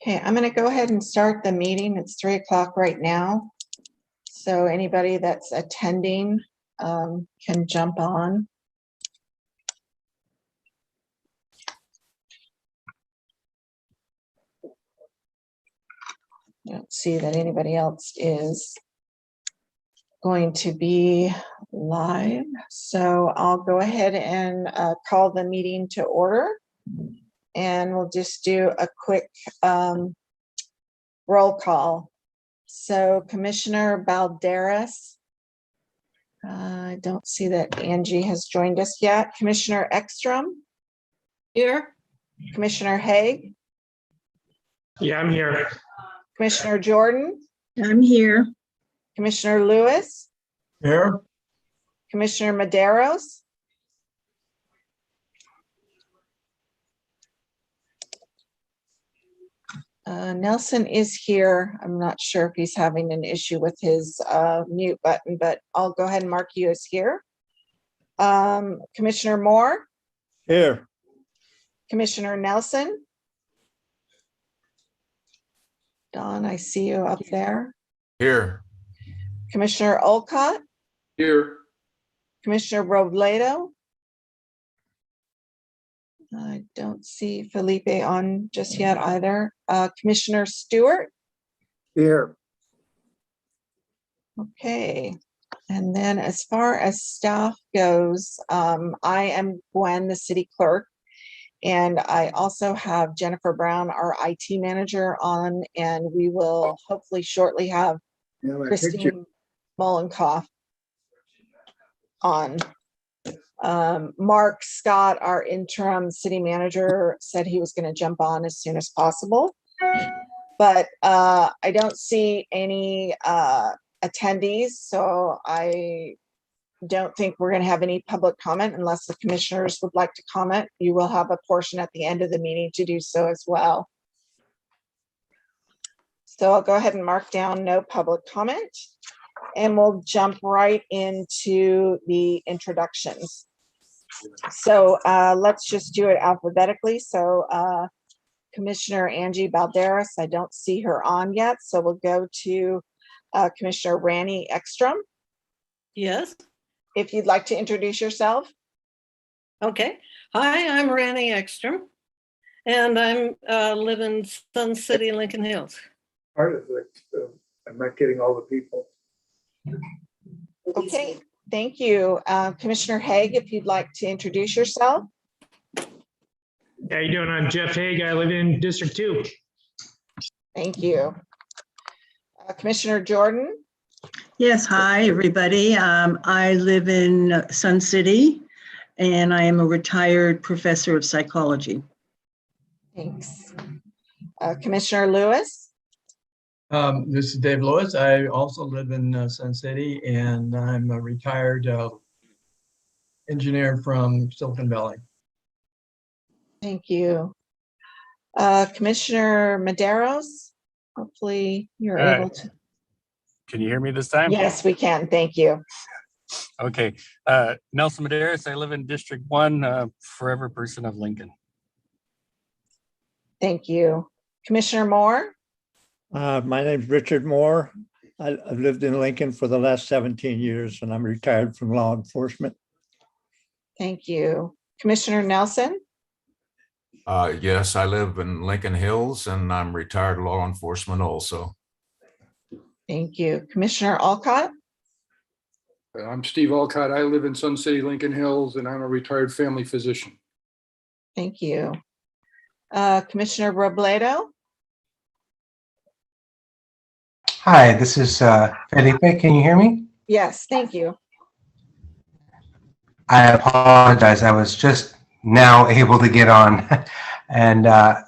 Okay, I'm going to go ahead and start the meeting. It's 3 o'clock right now. So anybody that's attending can jump on. I don't see that anybody else is going to be live. So I'll go ahead and call the meeting to order. And we'll just do a quick roll call. So Commissioner Balderas, I don't see that Angie has joined us yet. Commissioner Eckstrom? Here. Commissioner Haig? Yeah, I'm here. Commissioner Jordan? I'm here. Commissioner Lewis? Here. Commissioner Medeiros? Nelson is here. I'm not sure if he's having an issue with his mute button, but I'll go ahead and mark you as here. Commissioner Moore? Here. Commissioner Nelson? Don, I see you up there. Here. Commissioner Alcott? Here. Commissioner Robledo? I don't see Felipe on just yet either. Commissioner Stewart? Here. Okay. And then as far as staff goes, I am Gwen, the city clerk, and I also have Jennifer Brown, our IT manager, on, and we will hopefully shortly have Christine Mollenkoff on. Mark Scott, our interim city manager, said he was going to jump on as soon as possible, but I don't see any attendees, so I don't think we're going to have any public comment unless the commissioners would like to comment. You will have a portion at the end of the meeting to do so as well. So I'll go ahead and mark down no public comment, and we'll jump right into the introductions. So let's just do it alphabetically. So Commissioner Angie Balderas, I don't see her on yet, so we'll go to Commissioner Randy Eckstrom. Yes. If you'd like to introduce yourself. Okay. Hi, I'm Randy Eckstrom, and I'm live in Sun City, Lincoln Hills. Part of it, I'm not getting all the people. Okay, thank you. Commissioner Haig, if you'd like to introduce yourself. How you doing? I'm Jeff Haig. I live in District 2. Thank you. Commissioner Jordan. Yes, hi, everybody. I live in Sun City, and I am a retired professor of psychology. Thanks. Commissioner Lewis. This is Dave Lewis. I also live in Sun City, and I'm a retired engineer from Silicon Valley. Thank you. Commissioner Medeiros, hopefully you're able to. Can you hear me this time? Yes, we can. Thank you. Okay. Nelson Medeiros. I live in District 1, forever person of Lincoln. Thank you. Commissioner Moore. My name's Richard Moore. I've lived in Lincoln for the last 17 years, and I'm retired from law enforcement. Thank you. Commissioner Nelson. Yes, I live in Lincoln Hills, and I'm retired law enforcement also. Thank you. Commissioner Alcott. I'm Steve Alcott. I live in Sun City, Lincoln Hills, and I'm a retired family physician. Thank you. Commissioner Robledo. Hi, this is Felipe. Can you hear me? Yes, thank you. I apologize. I was just now able to get on. And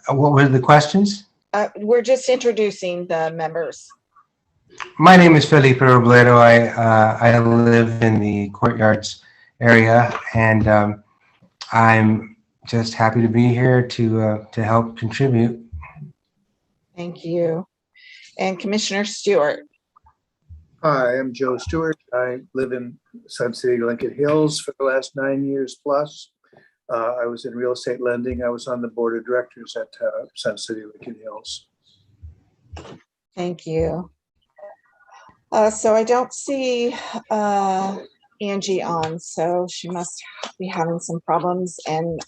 what were the questions? We're just introducing the members. My name is Felipe Robledo. I live in the Courtyards area, and I'm just happy to be here to help contribute. Thank you. And Commissioner Stewart. Hi, I'm Joe Stewart. I live in Sun City, Lincoln Hills for the last 9 years plus. I was in real estate lending. I was on the board of directors at Sun City, Lincoln Hills. Thank you. So I don't see Angie on, so she must be having some problems. And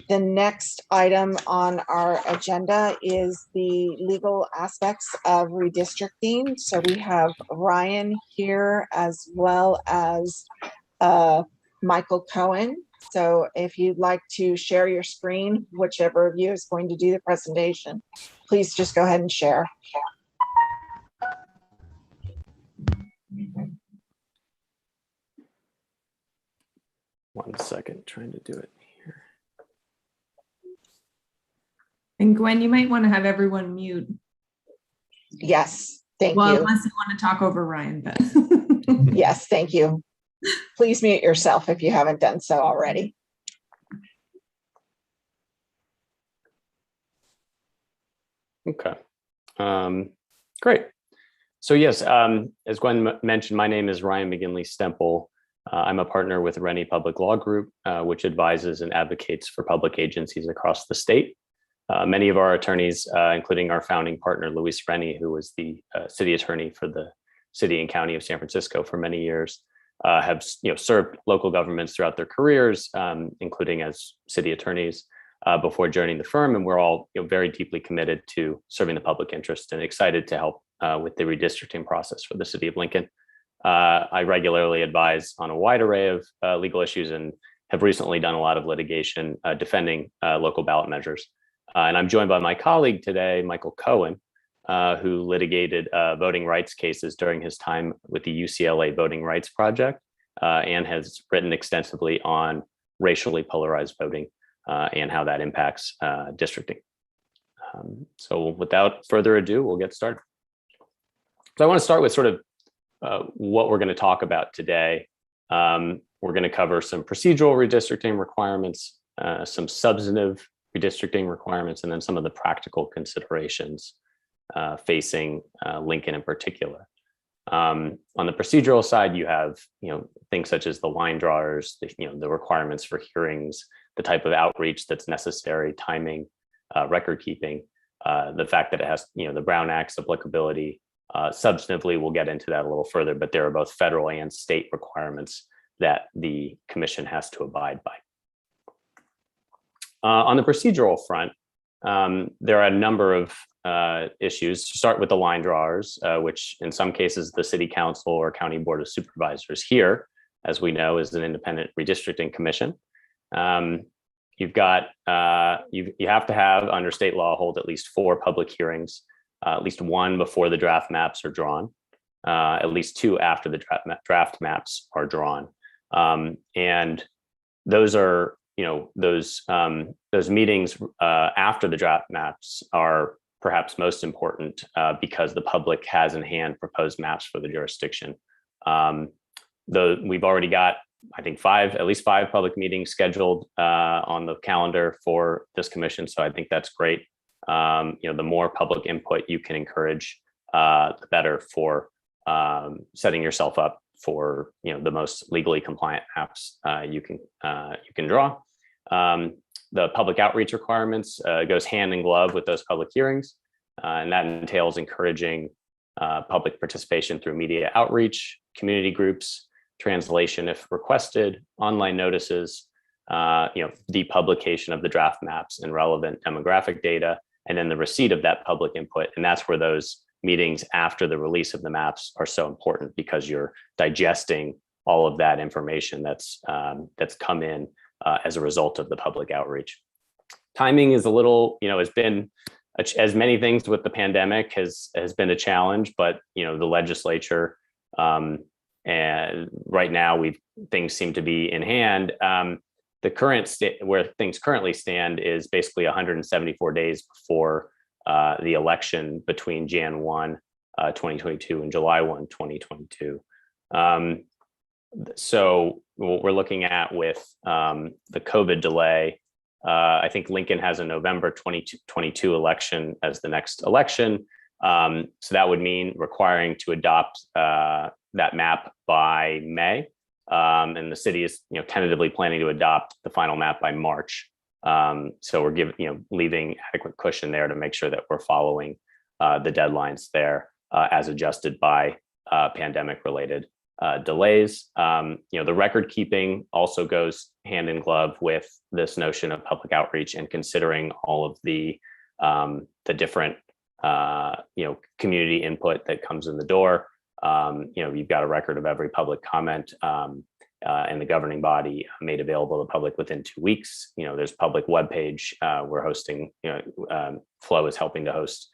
the next item on our agenda is the legal aspects of redistricting. So we have Ryan here as well as Michael Cohen. So if you'd like to share your screen, whichever of you is going to do the presentation, please just go ahead and share. One second, trying to do it here. And Gwen, you might want to have everyone mute. Yes, thank Well, you. unless you want to talk over Ryan, but. Yes, thank you. Please mute yourself if you haven't done so already. Okay, great. So yes, as Gwen mentioned, my name is Ryan Mcginley Stempel. I'm a partner with Rennie Public Law Group, which advises and advocates for public agencies across the state. Many of our attorneys, including our founding partner, Luis Rennie, who was the city attorney for the city and county of San Francisco for many years, have served local governments throughout their careers, including as city attorneys before joining the firm. And we're all very deeply committed to serving the public interest and excited to help with the redistricting process for the city of Lincoln. I regularly advise on a wide array of legal issues and have recently done a lot of litigation defending local ballot measures. And I'm joined by my colleague today, Michael Cohen, who litigated voting rights cases during his time with the UCLA Voting Rights Project and has written extensively on racially polarized voting and how that impacts districting. So without further ado, we'll get started. So I want to start with sort of what we're going to talk about today. We're going to cover some procedural redistricting requirements, some substantive redistricting requirements, and then some of the practical considerations facing Lincoln in particular. On the procedural side, you have things such as the line drawers, the requirements for hearings, the type of outreach that's necessary, timing, record keeping, the fact that it has the Brown Act's applicability. Substantively, we'll get into that a little further, but there are both federal and state requirements that the commission has to abide by. On the procedural front, there are a number of issues. To start with the line drawers, which in some cases the city council or county board of supervisors here, as we know, is an independent redistricting commission. You've got you have to have under state law hold at least 4 public hearings, at least 1 before the draft maps are drawn, at least 2 after the draft maps are drawn, and those are those meetings after the draft maps are perhaps most important because the public has in hand proposed maps for the jurisdiction. Though we've already got, I think, at least five public meetings scheduled on the calendar for this commission. So I think that's great. The more public input you can encourage, the better for setting yourself up for the most legally compliant maps you can draw. The public outreach requirements goes hand in glove with those public hearings, and that entails encouraging public participation through media outreach, community groups, translation if requested, online notices, the publication of the draft maps and relevant demographic data, and then the receipt of that public input. And that's where those meetings after the release of the maps are so important, because you're digesting all of that information that's come in as a result of the public outreach. Timing is a little, has been, as many things with the pandemic has been a challenge, but the legislature and right now things seem to be in hand. The current state where things currently stand is basically 174 days before the election between Jan 1, 2022 and July 1, 2022. So what we're looking at with the COVID delay, I think Lincoln has a November 2022 election as the next election. So that would mean requiring to adopt that map by May. And the city is tentatively planning to adopt the final map by March. So we're leaving adequate cushion there to make sure that we're following the deadlines there as adjusted by pandemic-related delays. The record keeping also goes hand in glove with this notion of public outreach and considering all of the different community input that comes in the door. You've got a record of every public comment and the governing body made available to the public within 2 weeks. There's public webpage. We're hosting, Flow is helping to host.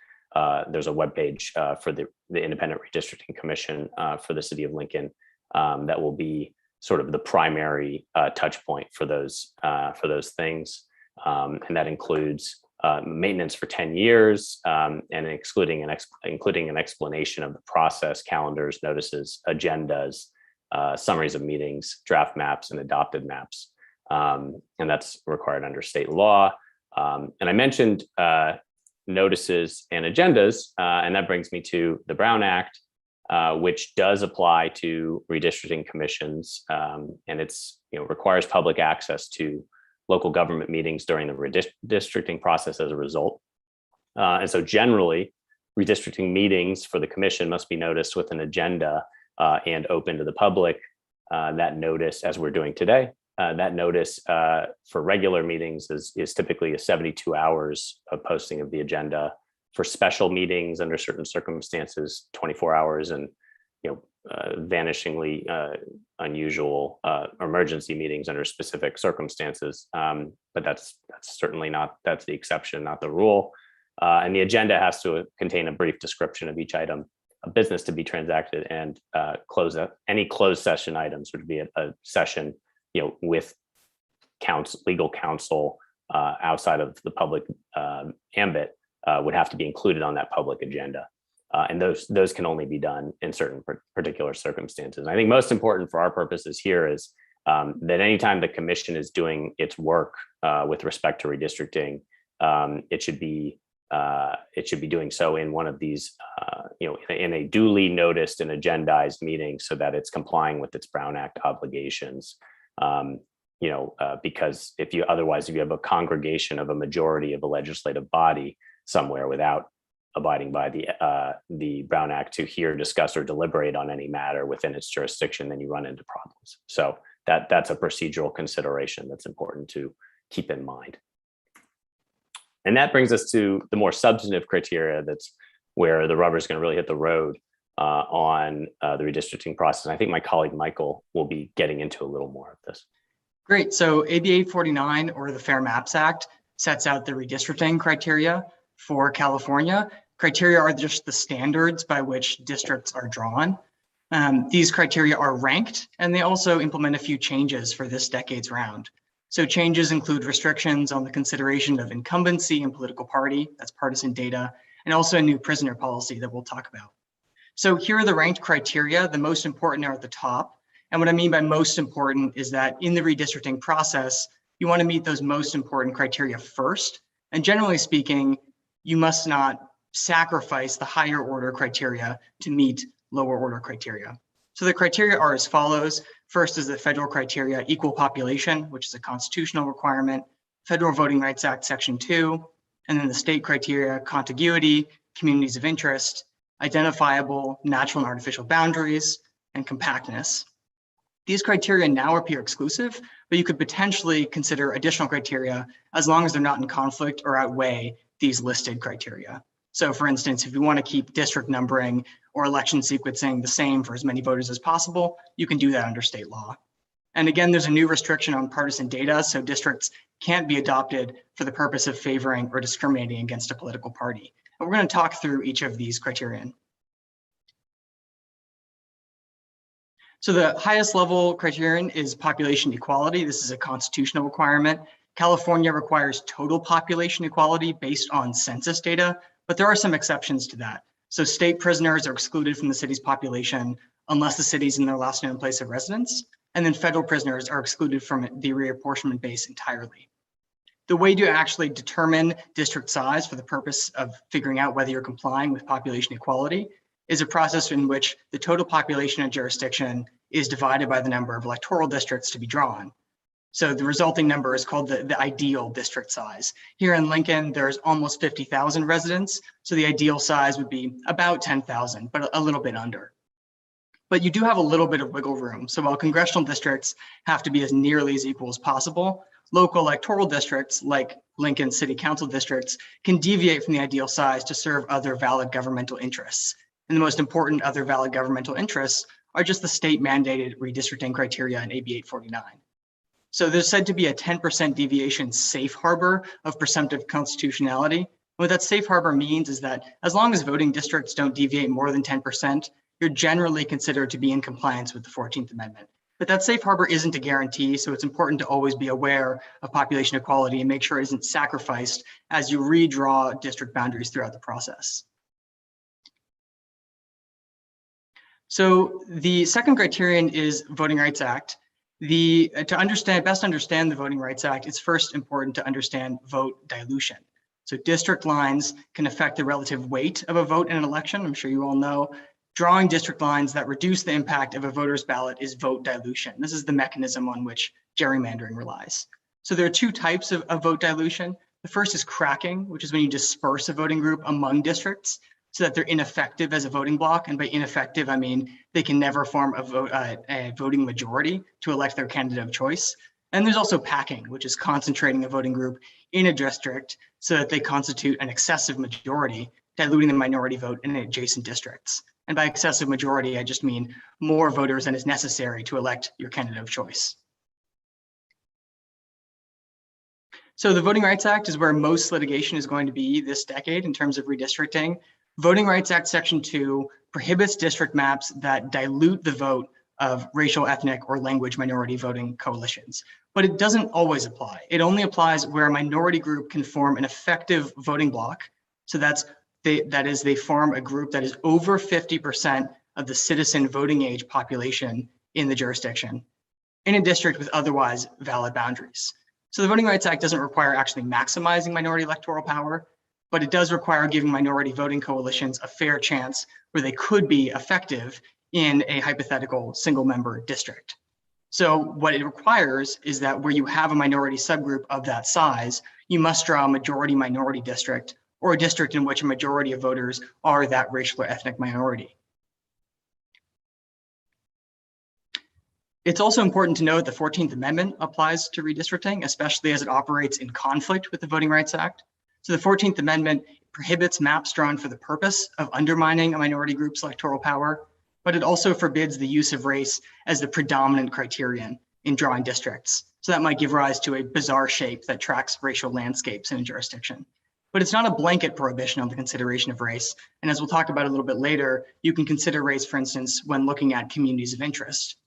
There's a webpage for the Independent Redistricting Commission for the city of Lincoln that will be sort of the primary touch point for those things. And that includes maintenance for 10 years and including an explanation of the process, calendars, notices, agendas, summaries of meetings, draft maps, and adopted maps. And that's required under state law. And I mentioned notices and agendas, and that brings me to the Brown Act, which does apply to redistricting commissions, and it's requires public access to local government meetings during the redistricting process as a result. And so generally, redistricting meetings for the commission must be noticed with an agenda and open to the public. That notice, as we're doing today, that notice for regular meetings is typically 72 hours of posting of the agenda. For special meetings under certain circumstances, 24 hours, and vanishingly unusual emergency meetings under specific circumstances. But that's certainly that's the exception, not the rule. And the agenda has to contain a brief description of each item of business to be transacted, and any closed session items would be a session with legal counsel outside of the public ambit would have to be included on that public agenda. And those can only be done in certain particular circumstances. And I think most important for our purposes here is that anytime the commission is doing its work with respect to redistricting, it should be doing so in one of these, in a duly noticed and agendized meeting, so that it's complying with its Brown Act obligations. Because if you have a congregation of a majority of a legislative body somewhere without abiding by the Brown Act to hear, discuss, or deliberate on any matter within its jurisdiction, then you run into problems. So that's a procedural consideration that's important to keep in mind. And that brings us to the more substantive criteria. That's where the rubber is going to really hit the road on the redistricting process. And I think my colleague Michael will be getting into a little more of this. Great. So AB 849, or the Fair Maps Act, sets out the redistricting criteria for California. Criteria are just the standards by which districts are drawn. These criteria are ranked, and they also implement a few changes for this decade's round. So changes include restrictions on the consideration of incumbency and political party, that's partisan data, and also a new prisoner policy that we'll talk about. So here are the ranked criteria. The most important are at the top. And what I mean by most important is that in the redistricting process, you want to meet those most important criteria first. And generally speaking, you must not sacrifice the higher order criteria to meet lower order criteria. So the criteria are as follows. First is the federal criteria, equal population, which is a constitutional requirement, Federal Voting Rights Act, Section 2, and then the state criteria, contiguity, communities of interest, identifiable natural and artificial boundaries, and compactness. These criteria now appear exclusive, but you could potentially consider additional criteria as long as they're not in conflict or outweigh these listed criteria. So for instance, if you want to keep district numbering or election sequencing the same for as many voters as possible, you can do that under state law. And again, there's a new restriction on partisan data, so districts can't be adopted for the purpose of favoring or discriminating against a political party. And we're going to talk through each of these criterion. So the highest level criterion is population equality. This is a constitutional requirement. California requires total population equality based on census data, but there are some exceptions to that. So state prisoners are excluded from the city's population unless the city's in their last known place of residence. And then federal prisoners are excluded from the reapportionment base entirely. The way to actually determine district size for the purpose of figuring out whether you're complying with population equality is a process in which the total population of jurisdiction is divided by the number of electoral districts to be drawn. So the resulting number is called the ideal district size. Here in Lincoln, there's almost 50,000 residents. So the ideal size would be about 10,000, but a little bit under. But you do have a little bit of wiggle room. So while congressional districts have to be as nearly as equal as possible, local electoral districts like Lincoln City Council districts can deviate from the ideal size to serve other valid governmental interests. And the most important other valid governmental interests are just the state mandated redistricting criteria in AB 849. So there's said to be a 10% deviation safe harbor of presumptive constitutionality. What that safe harbor means is that as long as voting districts don't deviate more than 10%, you're generally considered to be in compliance with the 14th Amendment. But that safe harbor isn't a guarantee, so it's important to always be aware of population equality and make sure it isn't sacrificed as you redraw district boundaries throughout the process. So the second criterion is Voting Rights Act. To best understand the Voting Rights Act, it's first important to understand vote dilution. So district lines can affect the relative weight of a vote in an election. I'm sure you all know. Drawing district lines that reduce the impact of a voter's ballot is vote dilution. This is the mechanism on which gerrymandering relies. So there are two types of vote dilution. The first is cracking, which is when you disperse a voting group among districts so that they're ineffective as a voting block. And by ineffective, I mean they can never form a voting majority to elect their candidate of choice. And there's also packing, which is concentrating a voting group in a district so that they constitute an excessive majority, diluting the minority vote in adjacent districts. And by excessive majority, I just mean more voters than is necessary to elect your candidate of choice. So the Voting Rights Act is where most litigation is going to be this decade in terms of redistricting. Voting Rights Act Section 2 prohibits district maps that dilute the vote of racial, ethnic, or language minority voting coalitions. But it doesn't always apply. It only applies where a minority group can form an effective voting block. So they form a group that is over 50% of the citizen voting age population in the jurisdiction in a district with otherwise valid boundaries. So the Voting Rights Act doesn't require actually maximizing minority electoral power, but it does require giving minority voting coalitions a fair chance where they could be effective in a hypothetical single member district. So what it requires is that where you have a minority subgroup of that size, you must draw a majority minority district or a district in which a majority of voters are that racial or ethnic minority. It's also important to note the 14th Amendment applies to redistricting, especially as it operates in conflict with the Voting Rights Act. So the 14th Amendment prohibits maps drawn for the purpose of undermining a minority group's electoral power, but it also forbids the use of race as the predominant criterion in drawing districts. So that might give rise to a bizarre shape that tracks racial landscapes in a jurisdiction. But it's not a blanket prohibition on the consideration of race. And as we'll talk about a little bit later, you can consider race, for instance, when looking at communities of interest.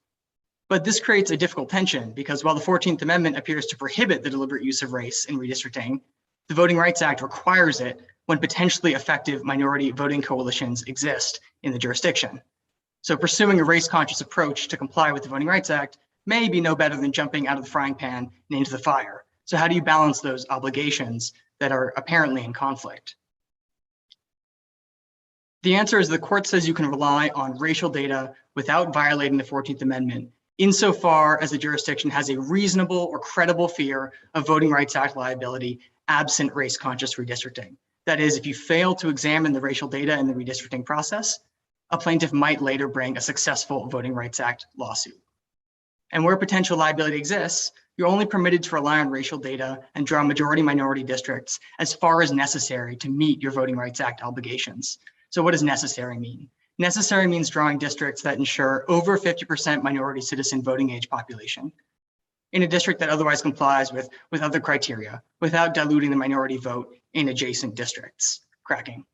But this creates a difficult tension because while the 14th Amendment appears to prohibit the deliberate use of race in redistricting, the Voting Rights Act requires it when potentially effective minority voting coalitions exist in the jurisdiction. So pursuing a race-conscious approach to comply with the Voting Rights Act may be no better than jumping out of the frying pan and into the fire. So how do you balance those obligations that are apparently in conflict? The answer is the court says you can rely on racial data without violating the 14th Amendment insofar as the jurisdiction has a reasonable or credible fear of Voting Rights Act liability absent race-conscious redistricting. That is, if you fail to examine the racial data in the redistricting process, a plaintiff might later bring a successful Voting Rights Act lawsuit. And where potential liability exists, you're only permitted to rely on racial data and draw majority-minority districts as far as necessary to meet your Voting Rights Act obligations. So what does necessary mean? Necessary means drawing districts that ensure over 50% minority citizen voting age population in a district that otherwise complies with other criteria without diluting the minority vote in adjacent districts, cracking.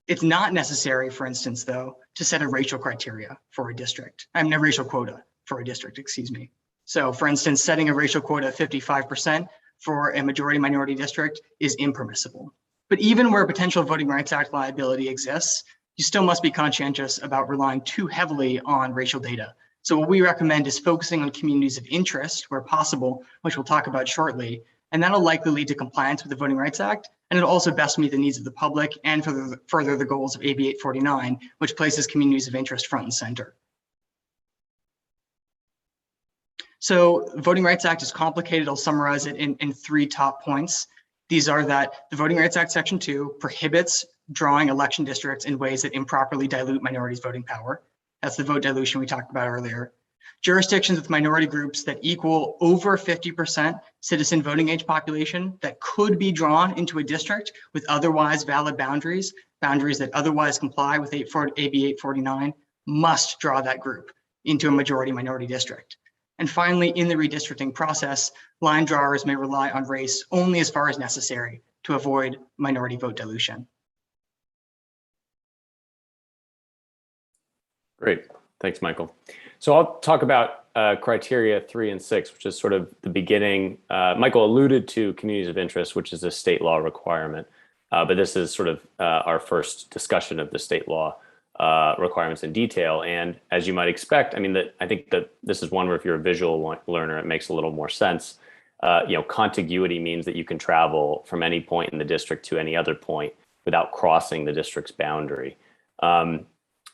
It's not necessary, for instance, though, to set a racial criteria for a district. A racial quota for a district, excuse me. So for instance, setting a racial quota of 55% for a majority minority district is impermissible. But even where potential Voting Rights Act liability exists, you still must be conscientious about relying too heavily on racial data. So what we recommend is focusing on communities of interest where possible, which we'll talk about shortly, and that'll likely lead to compliance with the Voting Rights Act, and it'll also best meet the needs of the public and further the goals of AB 849, which places communities of interest front and center. So the Voting Rights Act is complicated. I'll summarize it in 3 top points. These are that the Voting Rights Act Section 2 prohibits drawing election districts in ways that improperly dilute minorities' voting power. That's the vote dilution we talked about earlier. Jurisdictions with minority groups that equal over 50% citizen voting age population that could be drawn into a district with otherwise valid boundaries that otherwise comply with AB 849, must draw that group into a majority minority district. And finally, in the redistricting process, line drawers may rely on race only as far as necessary to avoid minority vote dilution. Great. Thanks, Michael. So I'll talk about criteria 3 and 6, which is sort of the beginning. Michael alluded to communities of interest, which is a state law requirement, but this is sort of our first discussion of the state law requirements in detail. And as you might expect, I mean, I think that this is one where if you're a visual learner, it makes a little more sense. Contiguity means that you can travel from any point in the district to any other point without crossing the district's boundary.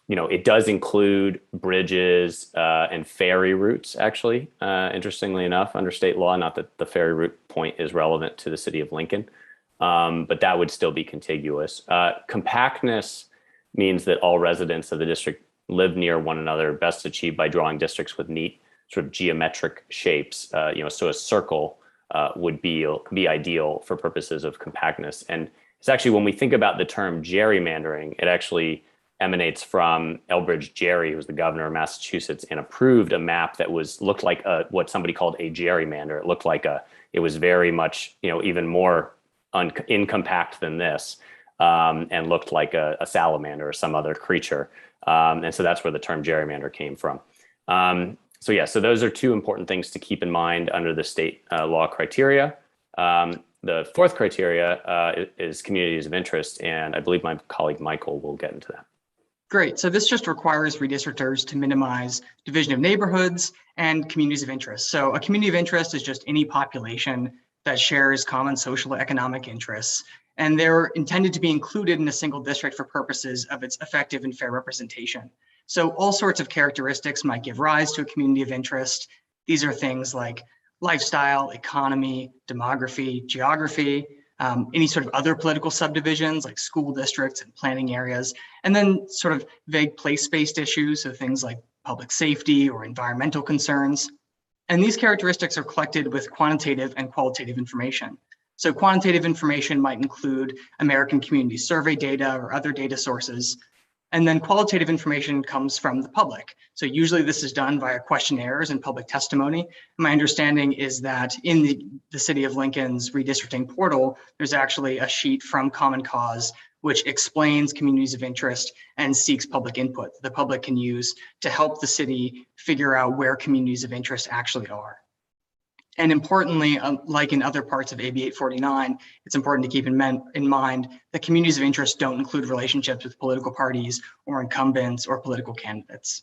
It does include bridges and ferry routes, actually, interestingly enough, under state law. Not that the ferry route point is relevant to the city of Lincoln, but that would still be contiguous. Compactness means that all residents of the district live near one another, best achieved by drawing districts with neat sort of geometric shapes. So a circle would be ideal for purposes of compactness. And it's actually, when we think about the term gerrymandering, it actually emanates from Elbridge Gerry, who was the governor of Massachusetts, and approved a map that looked like what somebody called a gerrymander. It looked like it was very much, even more incompact than this, and looked like a salamander or some other creature. And so that's where the term gerrymander came from. So those are 2 important things to keep in mind under the state law criteria. The 4th criteria is communities of interest, and I believe my colleague Michael will get into that. Great. So this just requires redistrictors to minimize division of neighborhoods and communities of interest. So a community of interest is just any population that shares common social or economic interests, and they're intended to be included in a single district for purposes of its effective and fair representation. So all sorts of characteristics might give rise to a community of interest. These are things like lifestyle, economy, demography, geography, any sort of other political subdivisions like school districts and planning areas, and then sort of vague place-based issues, so things like public safety or environmental concerns. And these characteristics are collected with quantitative and qualitative information. So quantitative information might include American Community Survey data or other data sources. And then qualitative information comes from the public. So usually this is done via questionnaires and public testimony. My understanding is that in the City of Lincoln's redistricting portal, there's actually a sheet from Common Cause which explains communities of interest and seeks public input that the public can use to help the city figure out where communities of interest actually are. And importantly, like in other parts of AB 849, it's important to keep in mind that communities of interest don't include relationships with political parties or incumbents or political candidates.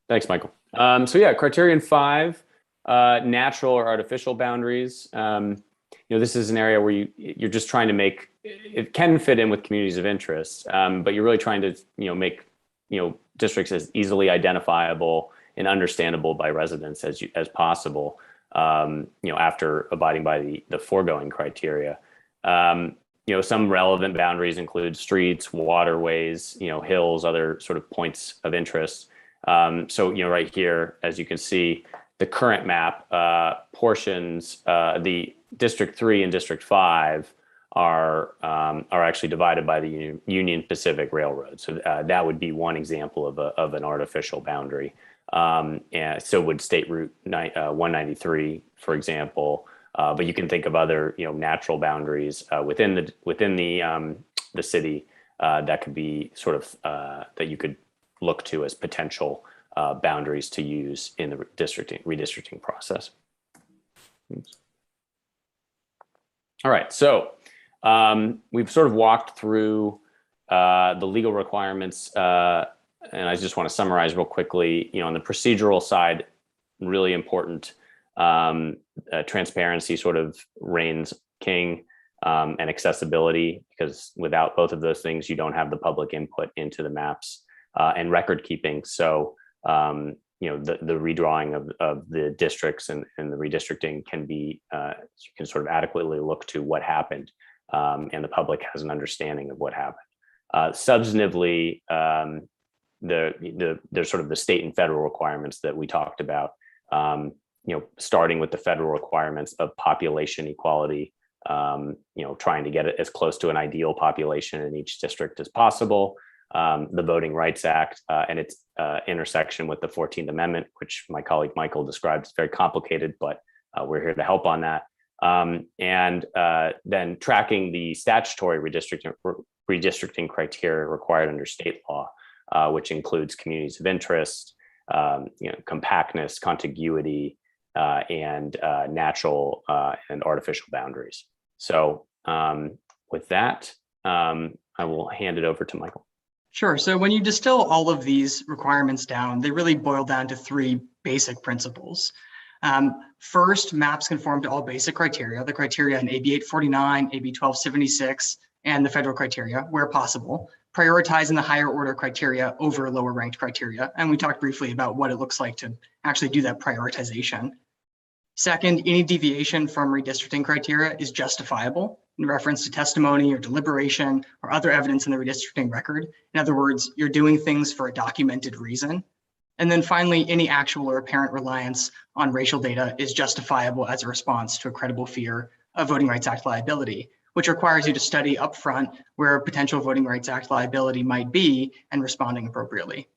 Thanks, Michael. Criterion 5, natural or artificial boundaries. This is an area where you're just trying to make, it can fit in with communities of interest, but you're really trying to, make, districts as easily identifiable and understandable by residents as possible, after abiding by the foregoing criteria. Some relevant boundaries include streets, waterways, hills, other sort of points of interest. Right here, as you can see, the current map portions, the District 3 and District 5 are actually divided by the Union Pacific Railroad. So that would be one example of an artificial boundary. And so would State Route 193, for example. But you can think of other, natural boundaries within the city that could be sort of that you could look to as potential boundaries to use in the redistricting process. Oops. All right, so we've sort of walked through the legal requirements, and I just want to summarize real quickly. On the procedural side, really important, transparency sort of reigns king, and accessibility, because without both of those things, you don't have the public input into the maps. and record keeping. So, the redrawing of the districts and the redistricting can be, you can sort of adequately look to what happened, and the public has an understanding of what happened. Substantively, there's sort of the state and federal requirements that we talked about, starting with the federal requirements of population equality, trying to get it as close to an ideal population in each district as possible. The Voting Rights Act and its intersection with the 14th Amendment, which my colleague Michael described, is very complicated, but we're here to help on that. And then tracking the statutory redistricting criteria required under state law, which includes communities of interest, compactness, contiguity, and natural and artificial boundaries. So with that, I will hand it over to Michael. Sure. So when you distill all of these requirements down, they really boil down to three basic principles. First, maps conform to all basic criteria, the criteria in AB 849, AB 1276, and the federal criteria where possible, prioritizing the higher order criteria over lower ranked criteria. And we talked briefly about what it looks like to actually do that prioritization. Second, any deviation from redistricting criteria is justifiable in reference to testimony or deliberation or other evidence in the redistricting record. In other words, you're doing things for a documented reason. And then finally, any actual or apparent reliance on racial data is justifiable as a response to a credible fear of Voting Rights Act liability, which requires you to study upfront where potential Voting Rights Act liability might be and responding appropriately.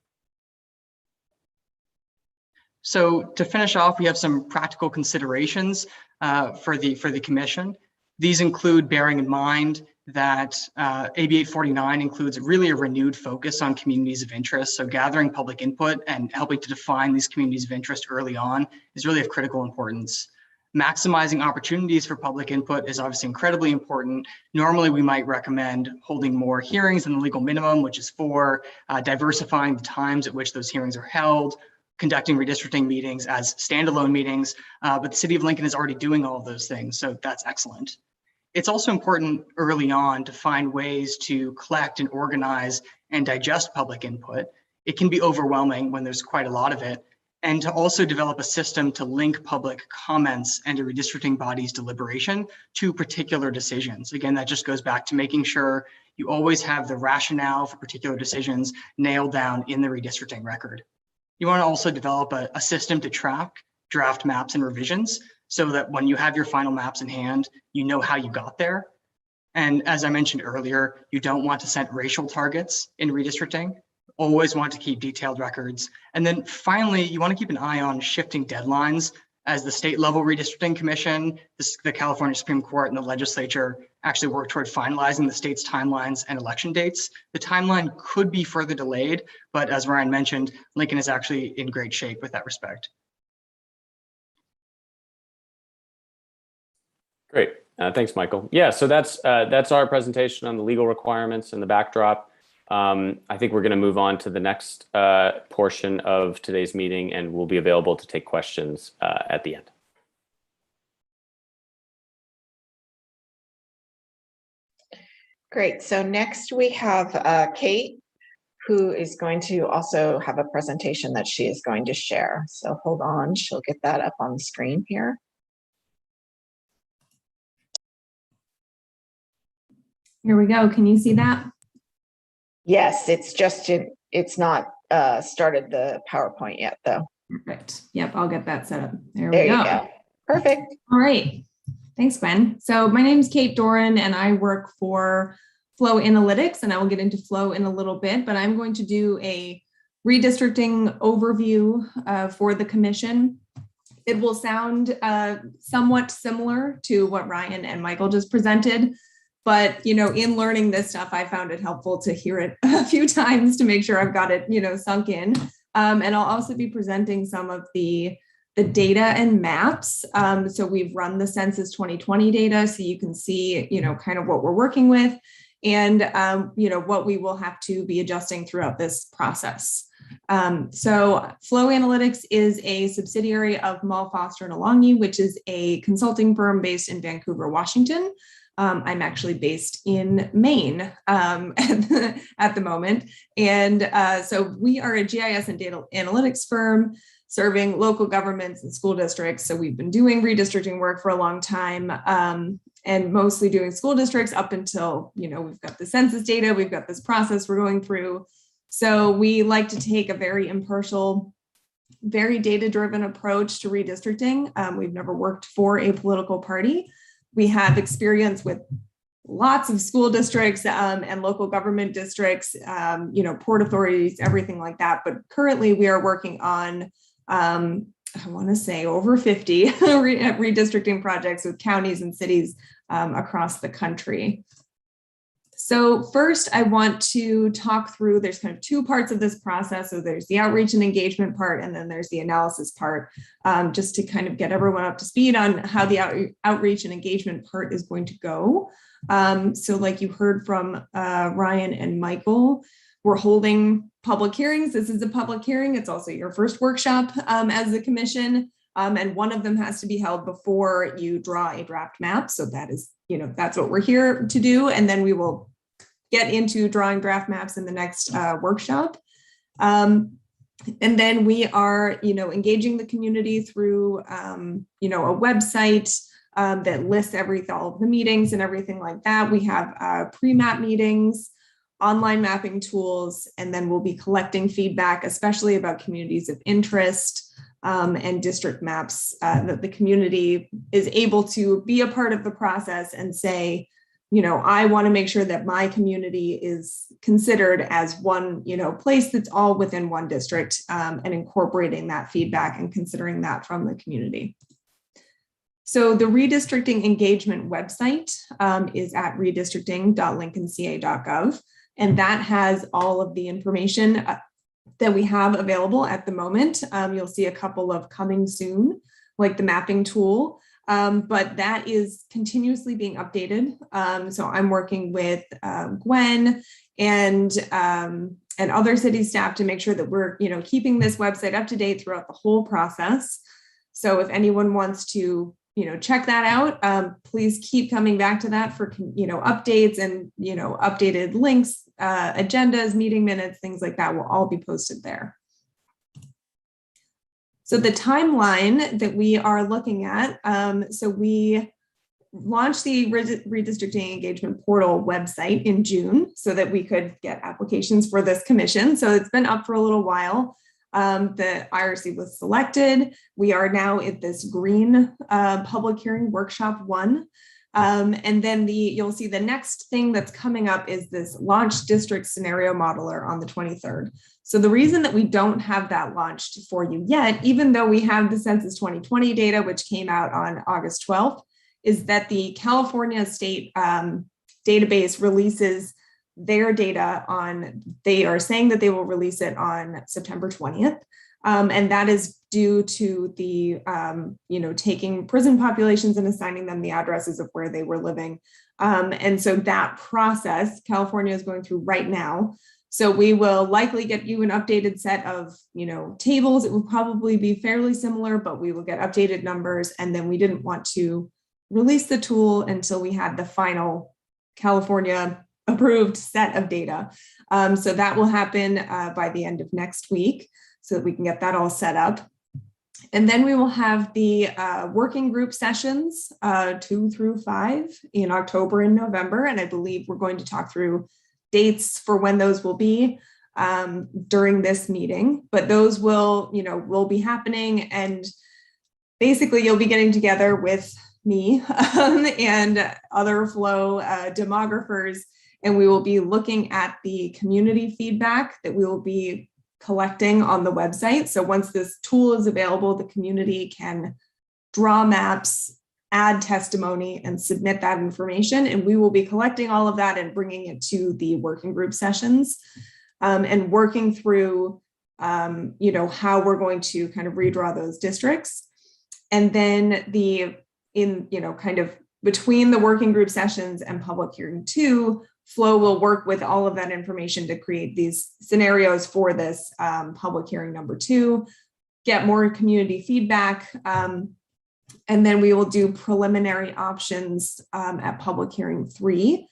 So to finish off, we have some practical considerations for the commission. These include bearing in mind that AB 849 includes really a renewed focus on communities of interest. So gathering public input and helping to define these communities of interest early on is really of critical importance. Maximizing opportunities for public input is obviously incredibly important. Normally, we might recommend holding more hearings than the legal minimum, which is 4, diversifying the times at which those hearings are held, conducting redistricting meetings as standalone meetings, but the City of Lincoln is already doing all of those things, so that's excellent. It's also important early on to find ways to collect and organize and digest public input. It can be overwhelming when there's quite a lot of it, and to also develop a system to link public comments and a redistricting body's deliberation to particular decisions. Again, that just goes back to making sure you always have the rationale for particular decisions nailed down in the redistricting record. You want to also develop a system to track draft maps and revisions so that when you have your final maps in hand, you know how you got there. And as I mentioned earlier, you don't want to set racial targets in redistricting. Always want to keep detailed records. And then finally, you want to keep an eye on shifting deadlines as the state level redistricting commission, the California Supreme Court and the legislature actually work toward finalizing the state's timelines and election dates. The timeline could be further delayed, but as Ryan mentioned, Lincoln is actually in great shape with that respect. Great, thanks, Michael. Yeah, so that's our presentation on the legal requirements and the backdrop. I think we're going to move on to the next portion of today's meeting, and we'll be available to take questions at the end. Great. So next we have Kate, who is going to also have a presentation that she is going to share. So hold on, she'll get that up on the screen here. Here we go. Can you see that? Yes, it's not started the PowerPoint yet though. Perfect. Yep, I'll get that set up. There There we you go. Perfect. All right. Thanks, Gwen. So my name is Kate Doran and I work for Flow Analytics, and I will get into Flow in a little bit, but I'm going to do a redistricting overview for the commission. It will sound somewhat similar to what Ryan and Michael just presented, but in learning this stuff, I found it helpful to hear it a few times to make sure I've got it, sunk in. And I'll also be presenting some of the data and maps. So we've run the Census 2020 data, so you can see, kind of what we're working with and, what we will have to be adjusting throughout this process. So Flow Analytics is a subsidiary of Mull, Foster & Alongi, which is a consulting firm based in Vancouver, Washington. I'm actually based in Maine at the moment. And so we are a GIS and data analytics firm serving local governments and school districts. So we've been doing redistricting work for a long time, and mostly doing school districts up until, we've got the census data, we've got this process we're going through. So we like to take a very impartial, very data-driven approach to redistricting. We've never worked for a political party. We have experience with lots of school districts and local government districts, port authorities, everything like that. But currently we are working on, I want to say over 50 redistricting projects with counties and cities across the country. So first, I want to talk through, there's kind of two parts of this process. So there's the outreach and engagement part, and then there's the analysis part, just to kind of get everyone up to speed on how the outreach and engagement part is going to go. So like you heard from Ryan and Michael, we're holding public hearings. This is a public hearing. It's also your first workshop as a commission. And one of them has to be held before you draw a draft map. So that is, that's what we're here to do. And then we will get into drawing draft maps in the next workshop. And then we are, engaging the community through, a website that lists all of the meetings and everything like that. We have pre-map meetings, online mapping tools, and then we'll be collecting feedback, especially about communities of interest and district maps that the community is able to be a part of the process and say, I want to make sure that my community is considered as one, place that's all within one district, and incorporating that feedback and considering that from the community. So the redistricting engagement website is at redistricting.lincolnca.gov, and that has all of the information that we have available at the moment. You'll see a couple of coming soon, like the mapping tool. But that is continuously being updated. So I'm working with Gwen and other city staff to make sure that we're, keeping this website up to date throughout the whole process. So if anyone wants to, check that out, please keep coming back to that for, updates and, updated links, agendas, meeting minutes, things like that will all be posted there. So the timeline that we are looking at, so we launched the Redistricting Engagement Portal website in June so that we could get applications for this commission. So it's been up for a little while. The IRC was selected. We are now at this green public hearing workshop 1. And then you'll see the next thing that's coming up is this launch district scenario modeler on the 23rd. So the reason that we don't have that launched for you yet, even though we have the Census 2020 data, which came out on August 12th, is that the California state database releases their data they are saying that they will release it on September 20th. And that is due to the, taking prison populations and assigning them the addresses of where they were living. And so that process, California is going through right now. So we will likely get you an updated set of, tables. It will probably be fairly similar, but we will get updated numbers. And then we didn't want to release the tool until we had the final California approved set of data. So that will happen by the end of next week so that we can get that all set up. And then we will have the working group sessions 2 through 5 in October and November. And I believe we're going to talk through dates for when those will be during this meeting, but those will be happening. And basically you'll be getting together with me and other Flow demographers, and we will be looking at the community feedback that we will be collecting on the website. So once this tool is available, the community can draw maps, add testimony, and submit that information. And we will be collecting all of that and bringing it to the working group sessions and working through, how we're going to kind of redraw those districts. And then kind of between the working group sessions and public hearing 2, Flow will work with all of that information to create these scenarios for this public hearing number 2, get more community feedback, And then we will do preliminary options at public hearing 3,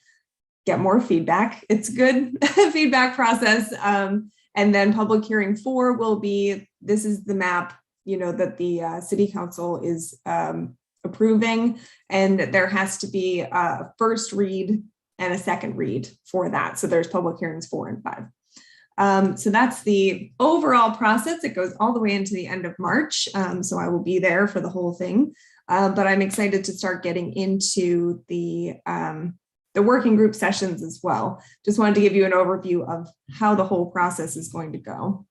get more feedback. It's a good feedback process. And then public hearing 4 will be, this is the map, that the city council is approving, and there has to be a first read and a second read for that. So there's public hearings 4 and 5. So that's the overall process. It goes all the way into the end of March. So I will be there for the whole thing. But I'm excited to start getting into the working group sessions as well. Just wanted to give you an overview of how the whole process is going to go.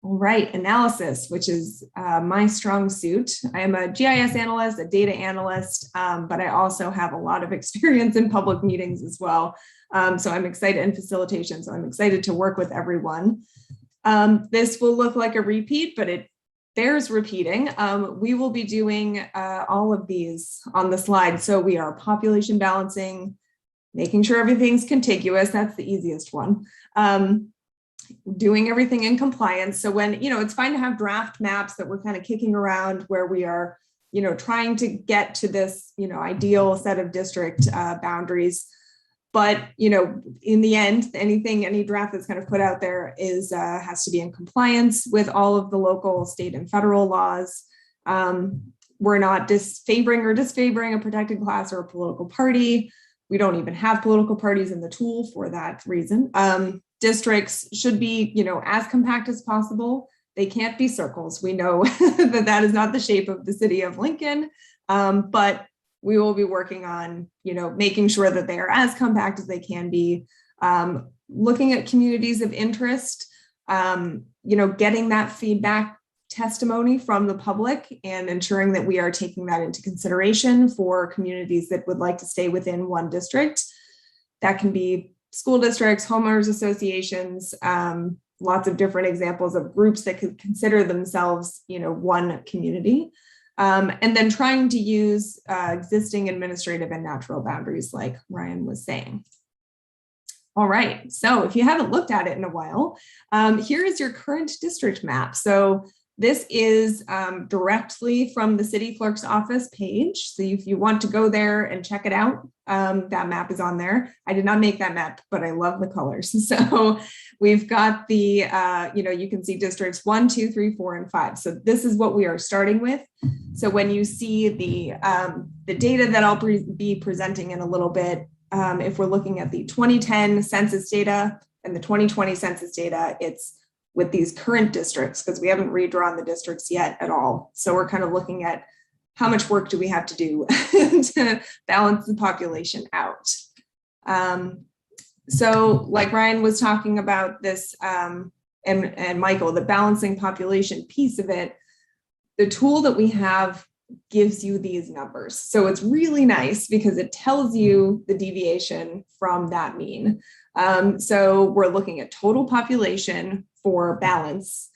All right, analysis, which is my strong suit. I am a GIS analyst, a data analyst, but I also have a lot of experience in public meetings as well. So I'm excited, and facilitation, so I'm excited to work with everyone. This will look like a repeat, but it bears repeating. We will be doing all of these on the slide. So we are population balancing, making sure everything's contiguous. That's the easiest one. Doing everything in compliance. So when, it's fine to have draft maps that we're kind of kicking around where we are, trying to get to this, ideal set of district boundaries. But, in the end, any draft that's kind of put out there is has to be in compliance with all of the local, state, and federal laws. We're not disfavoring or disfavoring a protected class or a political party. We don't even have political parties in the tool for that reason. Districts should be, as compact as possible. They can't be circles. We know that is not the shape of the city of Lincoln, but we will be working on, making sure that they are as compact as they can be, looking at communities of interest, getting that feedback testimony from the public and ensuring that we are taking that into consideration for communities that would like to stay within one district. That can be school districts, homeowners associations, lots of different examples of groups that could consider themselves, one community. And then trying to use existing administrative and natural boundaries like Ryan was saying. All right, so if you haven't looked at it in a while, here is your current district map. So this is directly from the city clerk's office page. So if you want to go there and check it out, that map is on there. I did not make that map, but I love the colors. So we've got the, you can see districts 1, 2, 3, 4, and 5. So this is what we are starting with. So when you see the data that I'll be presenting in a little bit, if we're looking at the 2010 census data and the 2020 census data, it's with these current districts, because we haven't redrawn the districts yet at all. So we're kind of looking at how much work do we have to do to balance the population out. So like Ryan was talking about this, and Michael, the balancing population piece of it, the tool that we have gives you these numbers. So it's really nice because it tells you the deviation from that mean. So we're looking at total population for balance,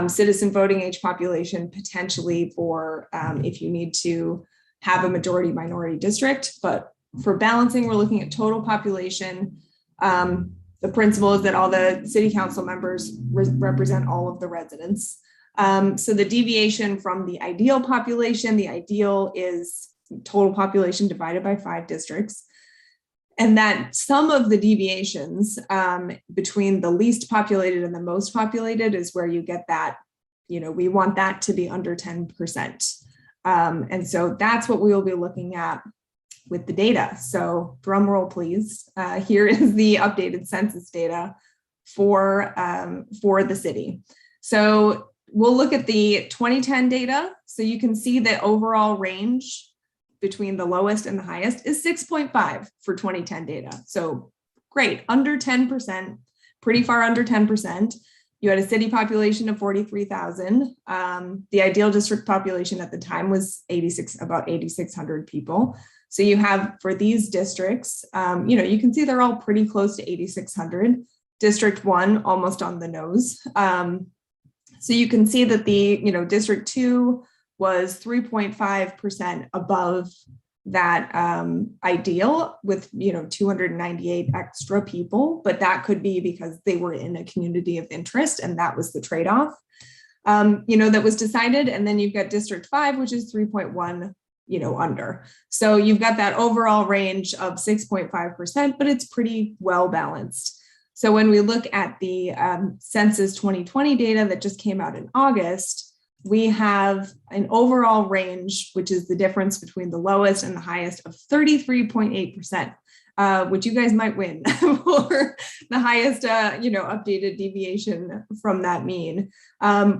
citizen voting age population, potentially for if you need to have a majority minority district. But for balancing, we're looking at total population. The principle is that all the city council members represent all of the residents. So the deviation from the ideal population, the ideal is total population divided by 5 districts. And that some of the deviations between the least populated and the most populated is where you get that, we want that to be under 10%. And so that's what we will be looking at with the data. So drum roll, please. Here is the updated census data for the city. So we'll look at the 2010 data. So you can see the overall range between the lowest and the highest is 6.5 for 2010 data. So great, under 10%, pretty far under 10%. You had a city population of 43,000. The ideal district population at the time was about 8,600 people. So you have for these districts, you can see they're all pretty close to 8,600. District 1 almost on the nose. So you can see that the District 2 was 3.5% above that ideal with 298 extra people, but that could be because they were in a community of interest and that was the trade-off. that was decided. And then you've got District 5, which is 3.1, under. So you've got that overall range of 6.5%, but it's pretty well balanced. So when we look at the Census 2020 data that just came out in August, we have an overall range, which is the difference between the lowest and the highest, of 33.8%, which you guys might win for the highest, updated deviation from that mean,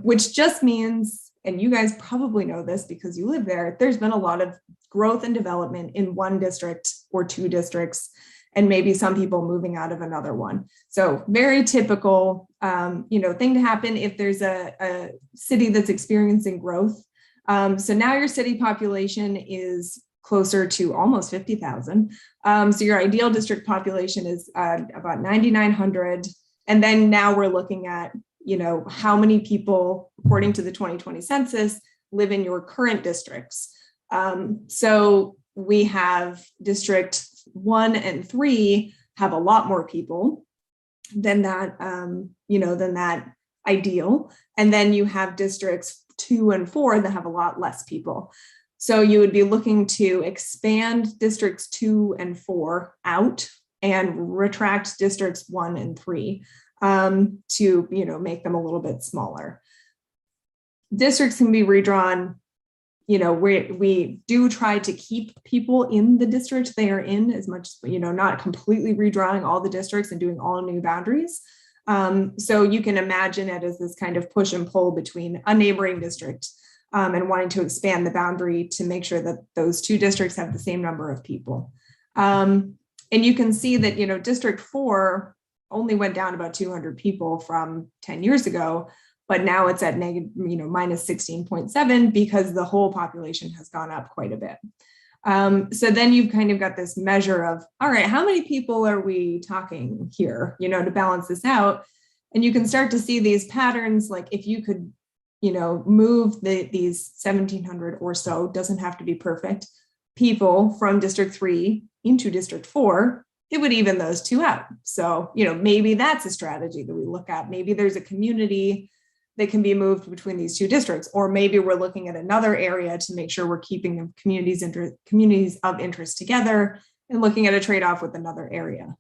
which just means, and you guys probably know this because you live there, there's been a lot of growth and development in one district or two districts, and maybe some people moving out of another one. So very typical, thing to happen if there's a city that's experiencing growth. So now your city population is closer to almost 50,000. So your ideal district population is about 9,900. And then now we're looking at, how many people, according to the 2020 census, live in your current districts. So we have District 1 and 3 have a lot more people than that, than that ideal. And then you have Districts 2 and 4 that have a lot less people. So you would be looking to expand Districts 2 and 4 out and retract Districts 1 and 3 to, make them a little bit smaller. Districts can be redrawn. We do try to keep people in the district they are in as much, not completely redrawing all the districts and doing all new boundaries. So you can imagine it as this kind of push and pull between a neighboring district and wanting to expand the boundary to make sure that those two districts have the same number of people. And you can see that, District 4 only went down about 200 people from 10 years ago. But now it's at minus 16.7 because the whole population has gone up quite a bit. So then you've kind of got this measure of, all right, how many people are we talking here, to balance this out? And you can start to see these patterns, like if you could, move these 1,700 or so, doesn't have to be perfect, people from District 3 into District 4, it would even those two out. So, maybe that's a strategy that we look at. Maybe there's a community that can be moved between these two districts, or maybe we're looking at another area to make sure we're keeping the communities of interest together and looking at a trade-off with another area.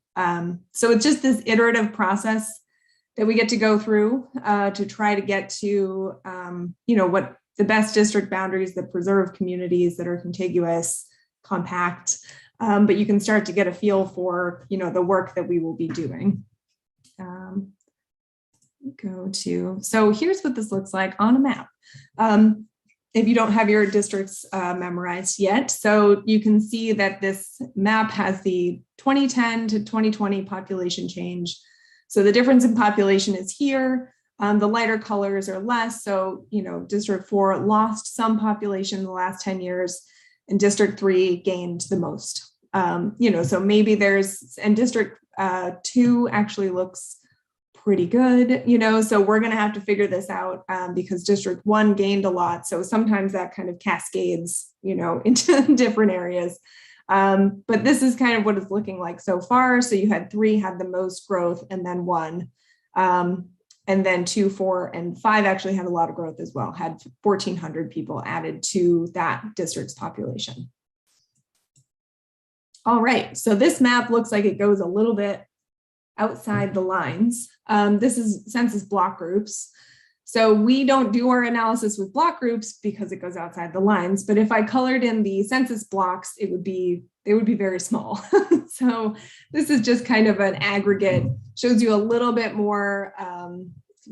So it's just this iterative process that we get to go through to try to get to, what the best district boundaries that preserve communities that are contiguous, compact, but you can start to get a feel for, the work that we will be doing. So here's what this looks like on a map. If you don't have your districts memorized yet, so you can see that this map has the 2010 to 2020 population change. So the difference in population is here. The lighter colors are less. So, District 4 lost some population in the last 10 years, and District 3 gained the most. So maybe and District 2 actually looks pretty good, so we're going to have to figure this out because District 1 gained a lot. So sometimes that kind of cascades, into different areas. But this is kind of what it's looking like so far. So you had 3 had the most growth, and then 1. And then 2, 4, and 5 actually had a lot of growth as well, had 1,400 people added to that district's population. All right, so this map looks like it goes a little bit outside the lines. This is census block groups. So we don't do our analysis with block groups because it goes outside the lines. But if I colored in the census blocks, they would be very small. So this is just kind of an aggregate, shows you a little bit more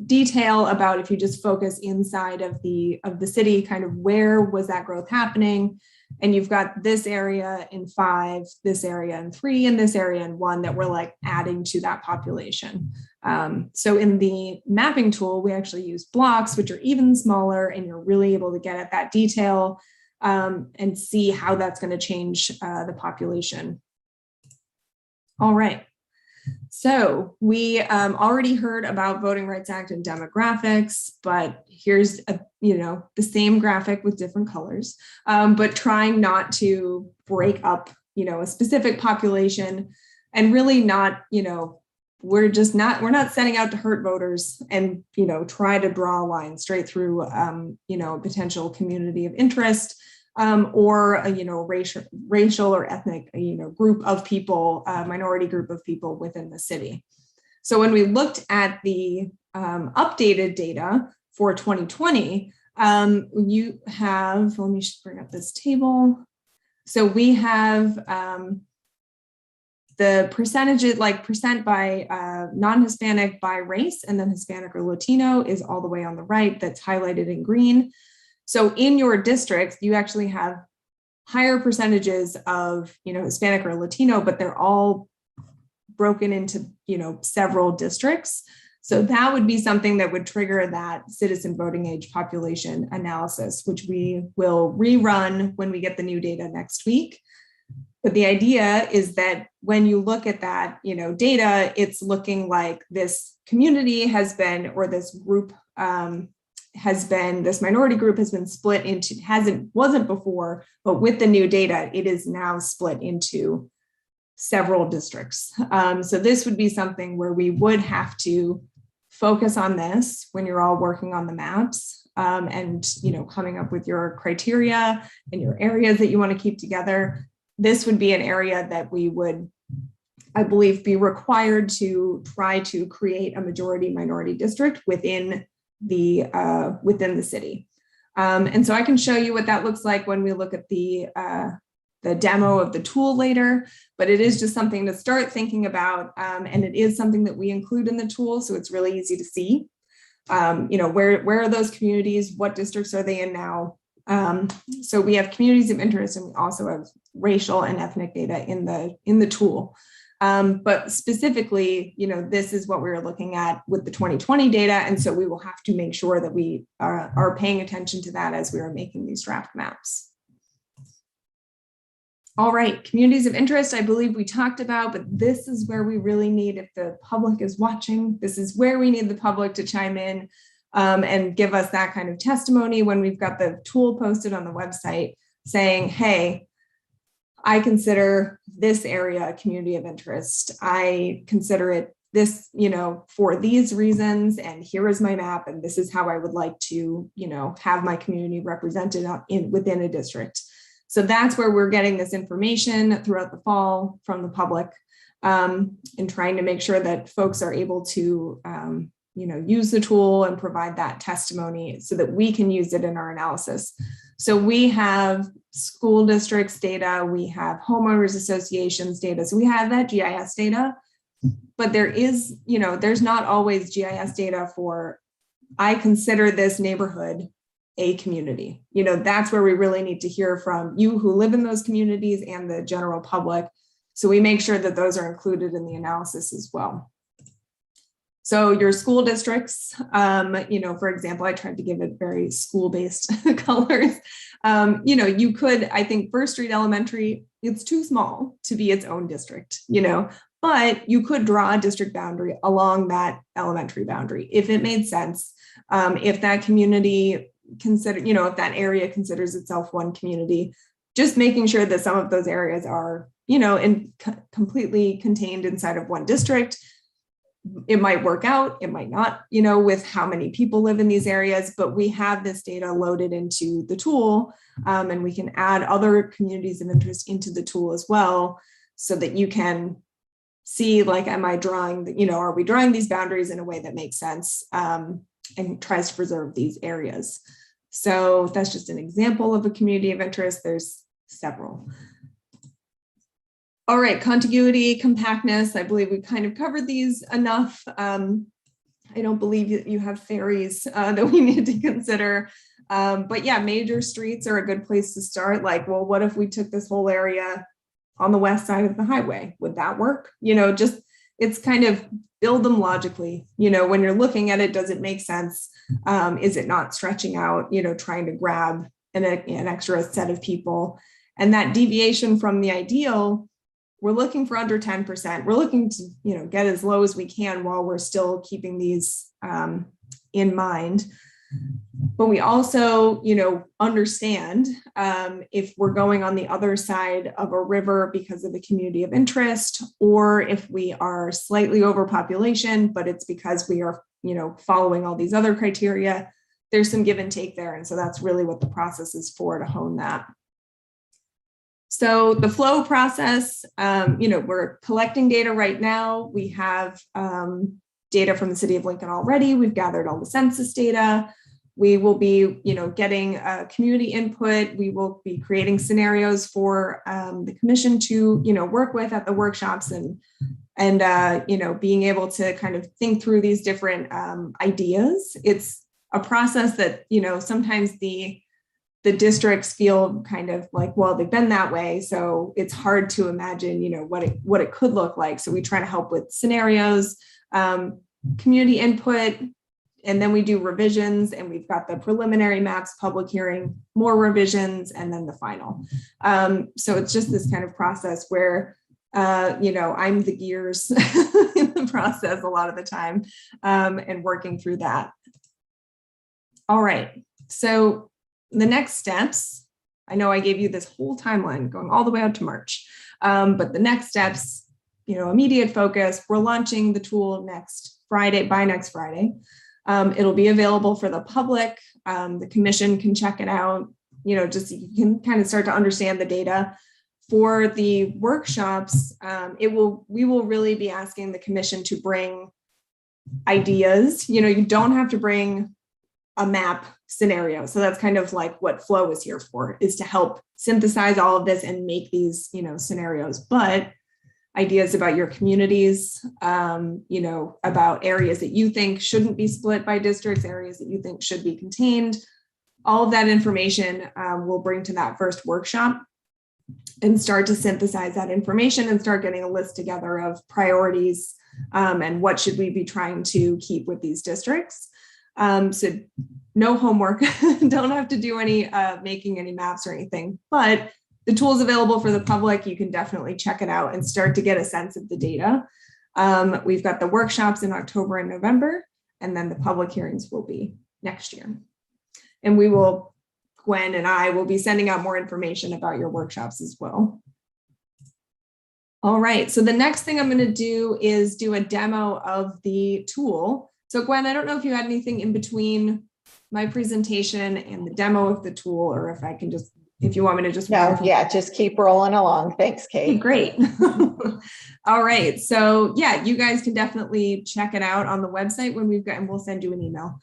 detail about if you just focus inside of the city, kind of where was that growth happening. And you've got this area in 5, this area in 3, and this area in 1 that we're like adding to that population. So in the mapping tool, we actually use blocks, which are even smaller, and you're really able to get at that detail and see how that's going to change the population. All right. So we already heard about Voting Rights Act and demographics, but here's the same graphic with different colors, but trying not to break up, a specific population and really not, we're not setting out to hurt voters and, try to draw a line straight through, a potential community of interest, or a, racial or ethnic, group of people, minority group of people within the city. So when we looked at the updated data for 2020, you have, let me just bring up this table. So we have the percentages, like percent by non-Hispanic by race, and then Hispanic or Latino is all the way on the right, that's highlighted in green. So in your districts, you actually have higher percentages of, Hispanic or Latino, but they're all broken into, several districts. So that would be something that would trigger that citizen voting age population analysis, which we will rerun when we get the new data next week. But the idea is that when you look at that, data, it's looking like this community has been, or this group has been, this minority group has been split into, wasn't before, but with the new data, it is now split into several districts. So this would be something where we would have to focus on this when you're all working on the maps, and coming up with your criteria and your areas that you want to keep together. This would be an area that we would, I believe, be required to try to create a majority minority district within the city. And so I can show you what that looks like when we look at the demo of the tool later, but it is just something to start thinking about. And it is something that we include in the tool. So it's really easy to see, where are those communities? What districts are they in now? So we have communities of interest, and we also have racial and ethnic data in the tool. But specifically, this is what we were looking at with the 2020 data. And so we will have to make sure that we are paying attention to that as we are making these draft maps. All right, communities of interest, I believe we talked about, but this is where we really need, if the public is watching, this is where we need the public to chime in and give us that kind of testimony when we've got the tool posted on the website saying, hey, I consider this area a community of interest. I consider it this, for these reasons, and here is my map, and this is how I would like to, have my community represented within a district. So that's where we're getting this information throughout the fall from the public, and trying to make sure that folks are able to, use the tool and provide that testimony so that we can use it in our analysis. So we have school districts data, we have homeowners associations data. So we have that GIS data, but there is, there's not always GIS data for, I consider this neighborhood a community. That's where we really need to hear from you who live in those communities and the general public. So we make sure that those are included in the analysis as well. So your school districts, for example, I tried to give it very school-based colors. You could, I think First Street Elementary, it's too small to be its own district, but you could draw a district boundary along that elementary boundary if it made sense. If that community if that area considers itself one community, just making sure that some of those areas are, completely contained inside of one district. It might work out, it might not, with how many people live in these areas, but we have this data loaded into the tool, and we can add other communities of interest into the tool as well, so that you can see, like, am I drawing, are we drawing these boundaries in a way that makes sense, and tries to preserve these areas. So that's just an example of a community of interest. There's several. All right, contiguity, compactness. I believe we kind of covered these enough. I don't believe that you have ferries that we need to consider. But yeah, major streets are a good place to start. Like, well, what if we took this whole area on the west side of the highway? Would that work? Just, it's kind of build them logically. When you're looking at it, does it make sense? Is it not stretching out, trying to grab an extra set of people? And that deviation from the ideal, we're looking for under 10%. We're looking to, get as low as we can while we're still keeping these in mind. But we also, understand if we're going on the other side of a river because of a community of interest, or if we are slightly overpopulation, but it's because we are, following all these other criteria. There's some give and take there. And so that's really what the process is for, to hone that. So the flow process, we're collecting data right now. We have data from the city of Lincoln already. We've gathered all the census data. We will be, getting community input. We will be creating scenarios for the commission to, work with at the workshops and being able to kind of think through these different ideas. It's a process that, sometimes the districts feel kind of like, well, they've been that way, so it's hard to imagine, what it could look like. So we try to help with scenarios, community input, and then we do revisions, and we've got the preliminary maps, public hearing, more revisions, and then the final. So it's just this kind of process where, I'm the gears in the process a lot of the time, and working through that. All right, so the next steps, I know I gave you this whole timeline going all the way out to March, but the next steps, immediate focus, we're launching the tool next Friday. It'll be available for the public. The commission can check it out, just so you can kind of start to understand the data. For the workshops, we will really be asking the commission to bring ideas. You don't have to bring a map scenario. So that's kind of like what Flow is here for, is to help synthesize all of this and make these, scenarios. But ideas about your communities, about areas that you think shouldn't be split by districts, areas that you think should be contained. All of that information we'll bring to that first workshop and start to synthesize that information and start getting a list together of priorities and what should we be trying to keep with these districts. So no homework, don't have to do any making any maps or anything, but the tool is available for the public. You can definitely check it out and start to get a sense of the data. We've got the workshops in October and November, and then the public hearings will be next year. And Gwen and I will be sending out more information about your workshops as well. All right, so the next thing I'm going to do is do a demo of the tool. So Gwen, I don't know if you had anything in between my presentation and the demo of the tool, or if you want me to just. No, yeah, just keep rolling along. Thanks, Kate. Great. All right. So yeah, you guys can definitely check it out on the website and we'll send you an email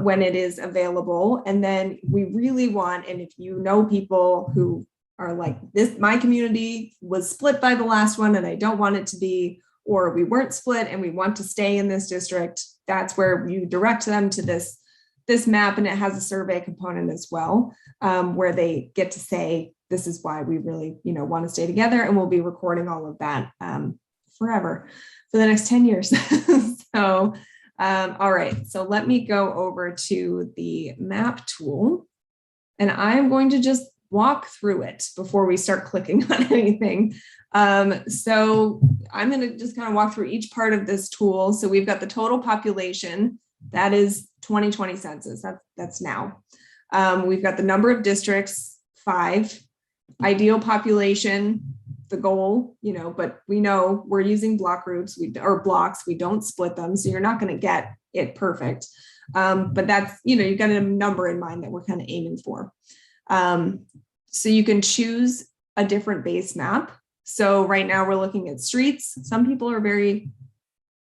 when it is available. And then we really want, and if you know people who are like this, my community was split by the last one and I don't want it to be, or we weren't split and we want to stay in this district, that's where you direct them to this map, and it has a survey component as well, where they get to say, this is why we really, want to stay together, and we'll be recording all of that forever for the next 10 years. So, all right, so let me go over to the map tool, and I'm going to just walk through it before we start clicking on anything. So I'm going to just kind of walk through each part of this tool. So we've got the total population. That is 2020 census. That's now. We've got the number of districts, 5, ideal population, the goal, but we know we're using block groups or blocks. We don't split them. So you're not going to get it perfect. But that's, you've got a number in mind that we're kind of aiming for. So you can choose a different base map. So right now we're looking at streets. Some people are very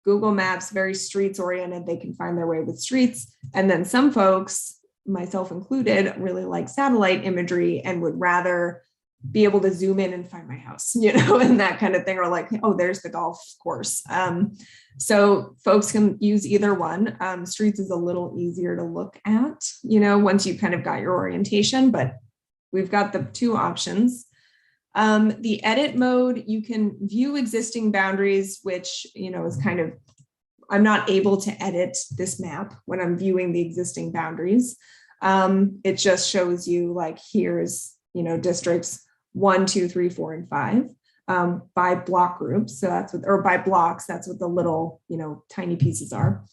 Google Maps, very streets oriented. They can find their way with streets. And then some folks, myself included, really like satellite imagery and would rather be able to zoom in and find my house, and that kind of thing, or like, oh, there's the golf course. So folks can use either one. Streets is a little easier to look at, once you kind of got your orientation, but we've got the 2 options. The edit mode, you can view existing boundaries, which, is kind of, I'm not able to edit this map when I'm viewing the existing boundaries. It just shows you like, here's, districts 1, 2, 3, 4, and 5 by block groups. So that's what, or by blocks, that's what the little, tiny pieces are.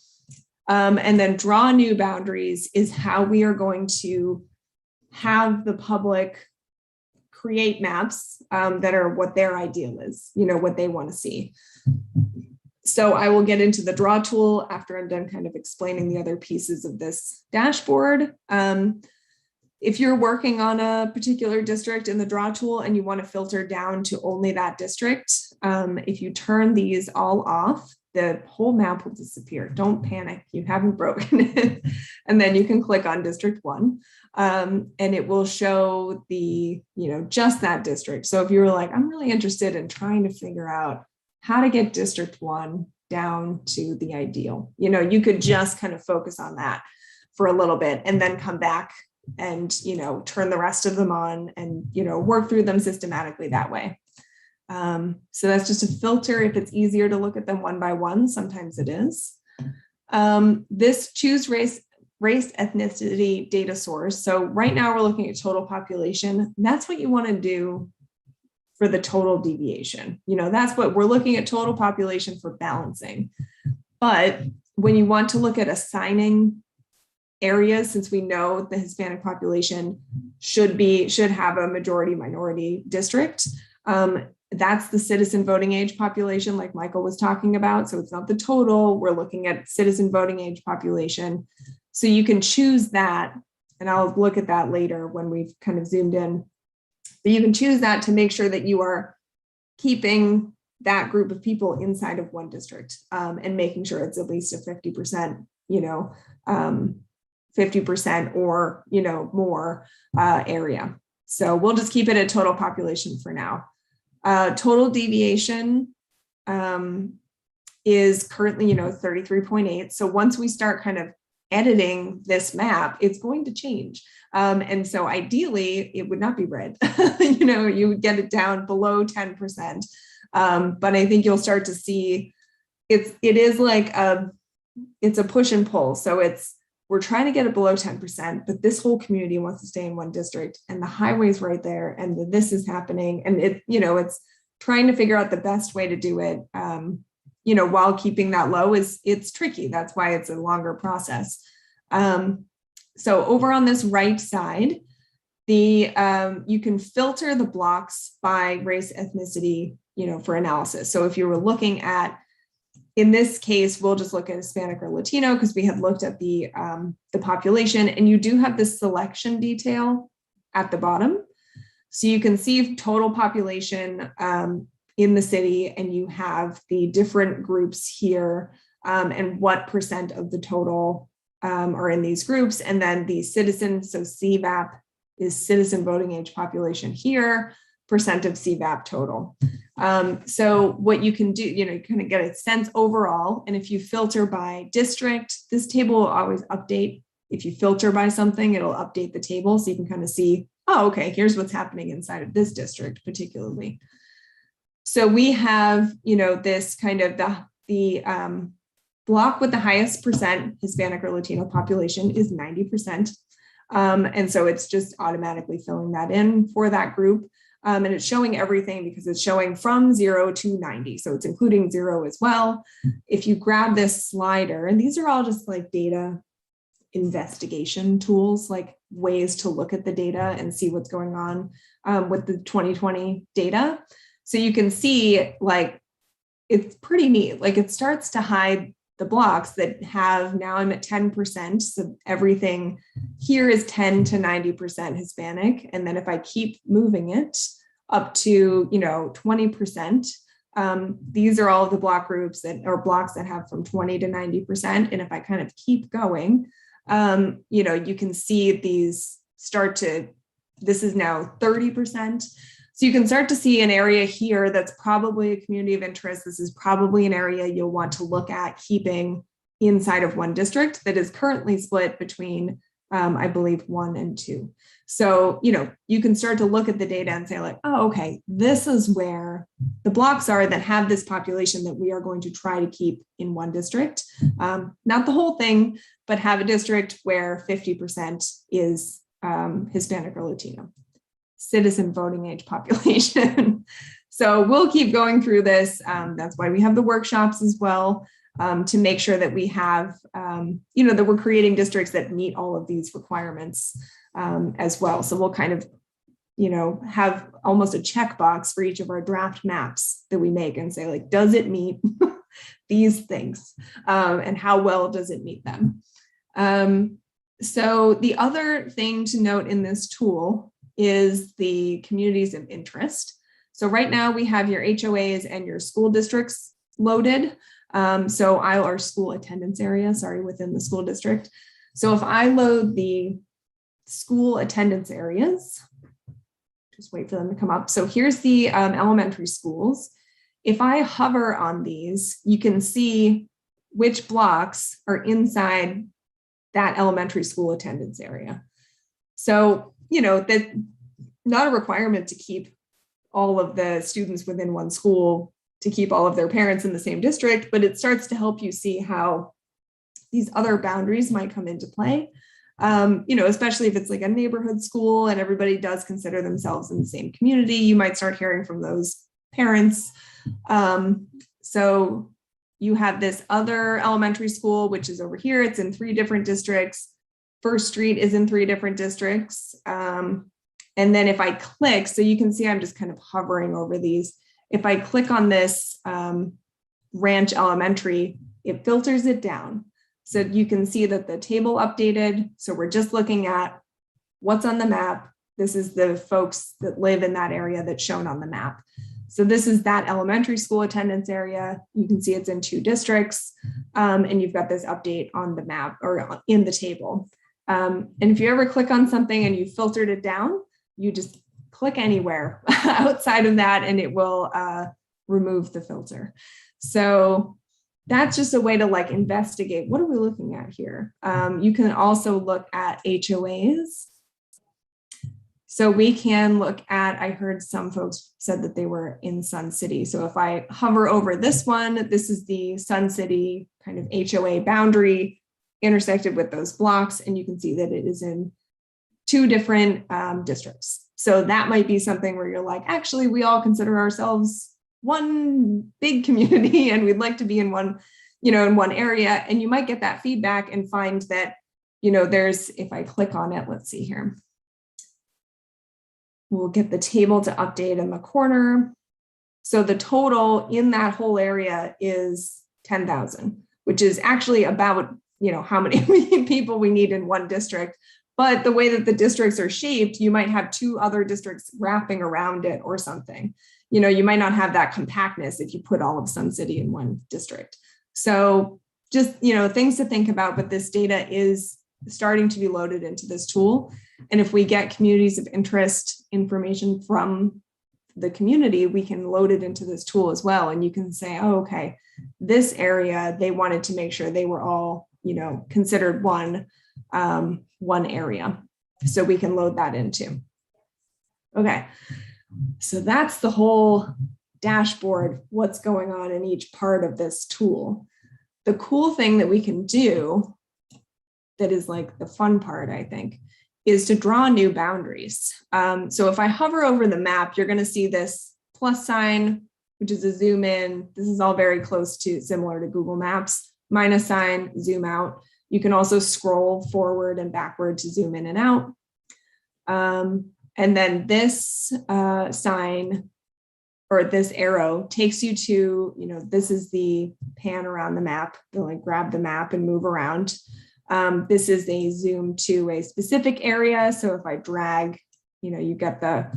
And then draw new boundaries is how we are going to have the public create maps that are what their ideal is, what they want to see. So I will get into the draw tool after I'm done kind of explaining the other pieces of this dashboard. If you're working on a particular district in the draw tool and you want to filter down to only that district, if you turn these all off, the whole map will disappear. Don't panic, you haven't broken it. And then you can click on District 1 and it will show the, just that district. So if you were like, I'm really interested in trying to figure out how to get District 1 down to the ideal, you could just kind of focus on that for a little bit and then come back and, turn the rest of them on and, work through them systematically that way. So that's just a filter. If it's easier to look at them one by one, sometimes it is. This choose race ethnicity data source. So right now we're looking at total population. That's what you want to do for the total deviation. That's what we're looking at, total population for balancing. But when you want to look at assigning areas, since we know the Hispanic population should have a majority minority district, that's the citizen voting age population like Michael was talking about. So it's not the total, we're looking at citizen voting age population. So you can choose that, and I'll look at that later when we've kind of zoomed in. But you can choose that to make sure that you are keeping that group of people inside of one district and making sure it's at least a 50%, 50% or, more area. So we'll just keep it at total population for now. Total deviation is currently, 33.8. So once we start kind of editing this map, it's going to change. And so ideally it would not be red, you would get it down below 10%. But I think you'll start to see it is like it's a push and pull. So we're trying to get it below 10%, but this whole community wants to stay in one district and the highway's right there and this is happening. And it's trying to figure out the best way to do it, while keeping that low it's tricky. That's why it's a longer process. So over on this right side, you can filter the blocks by race, ethnicity, for analysis. So if you were looking at, in this case, we'll just look at Hispanic or Latino because we had looked at the population, and you do have this selection detail at the bottom. So you can see total population in the city, and you have the different groups here and what percent of the total are in these groups. And then the citizens, so CVAP is citizen voting age population here, percent of CVAP total. So what you can do, you kind of get a sense overall. And if you filter by district, this table will always update. If you filter by something, it'll update the table. So you can kind of see, oh, okay, here's what's happening inside of this district particularly. So we have, this kind of the block with the highest percent Hispanic or Latino population is 90%. And so it's just automatically filling that in for that group. And it's showing everything because it's showing from 0 to 90. So it's including 0 as well. If you grab this slider, and these are all just like data investigation tools, like ways to look at the data and see what's going on with the 2020 data. So you can see like, it's pretty neat. Like it starts to hide the blocks that have, now I'm at 10%. So everything here is 10 to 90% Hispanic. And then if I keep moving it up to, 20%, these are all of the block groups blocks that have from 20 to 90%. And if I kind of keep going, you can see these this is now 30%. So you can start to see an area here that's probably a community of interest. This is probably an area you'll want to look at keeping inside of one district that is currently split between, I believe, 1 and 2. So, you can start to look at the data and say like, oh, okay, this is where the blocks are that have this population that we are going to try to keep in one district. Not the whole thing, but have a district where 50% is Hispanic or Latino. Citizen voting age population. So we'll keep going through this. That's why we have the workshops as well. to make sure that we have, that we're creating districts that meet all of these requirements as well. So we'll kind of, have almost a checkbox for each of our draft maps that we make and say, like, does it meet these things? And how well does it meet them? So the other thing to note in this tool is the communities of interest. So right now we have your HOAs and your school districts loaded. Our school attendance area, within the school district. So if I load the school attendance areas, just wait for them to come up. So here's the elementary schools. If I hover on these, you can see which blocks are inside that elementary school attendance area. So, that's not a requirement to keep all of the students within one school, to keep all of their parents in the same district, but it starts to help you see how these other boundaries might come into play. Especially if it's like a neighborhood school and everybody does consider themselves in the same community, you might start hearing from those parents. So you have this other elementary school, which is over here. It's in 3 different districts. First Street is in 3 different districts. And then if I click, so you can see I'm just kind of hovering over these. If I click on this Ranch Elementary, it filters it down. So you can see that the table updated. So we're just looking at what's on the map. This is the folks that live in that area that's shown on the map. So this is that elementary school attendance area. You can see it's in 2 districts, and you've got this update on the map or in the table. And if you ever click on something and you filtered it down, you just click anywhere outside of that and it will remove the filter. So that's just a way to like investigate, what are we looking at here? You can also look at HOAs. So we can look at, I heard some folks said that they were in Sun City. So if I hover over this one, this is the Sun City kind of HOA boundary intersected with those blocks. And you can see that it is in 2 different districts. So that might be something where you're like, actually, we all consider ourselves one big community and we'd like to be in one, in one area. And you might get that feedback and find that, there's, if I click on it, let's see here. We'll get the table to update in the corner. So the total in that whole area is 10,000, which is actually about, how many people we need in one district. But the way that the districts are shaped, you might have 2 other districts wrapping around it or something. You might not have that compactness if you put all of Sun City in one district. So just, things to think about, but this data is starting to be loaded into this tool. And if we get communities of interest information from the community, we can load it into this tool as well. And you can say, oh, okay, this area, they wanted to make sure they were all, considered one area. So we can load that into. Okay. So that's the whole dashboard, what's going on in each part of this tool. The cool thing that we can do, that is like the fun part, I think, is to draw new boundaries. So if I hover over the map, you're going to see this plus sign, which is a zoom in. This is all very close to similar to Google Maps. Minus sign, zoom out. You can also scroll forward and backward to zoom in and out. And then this sign or this arrow takes you to, this is the pan around the map. They'll like grab the map and move around. This is a zoom to a specific area. So if I drag, you get the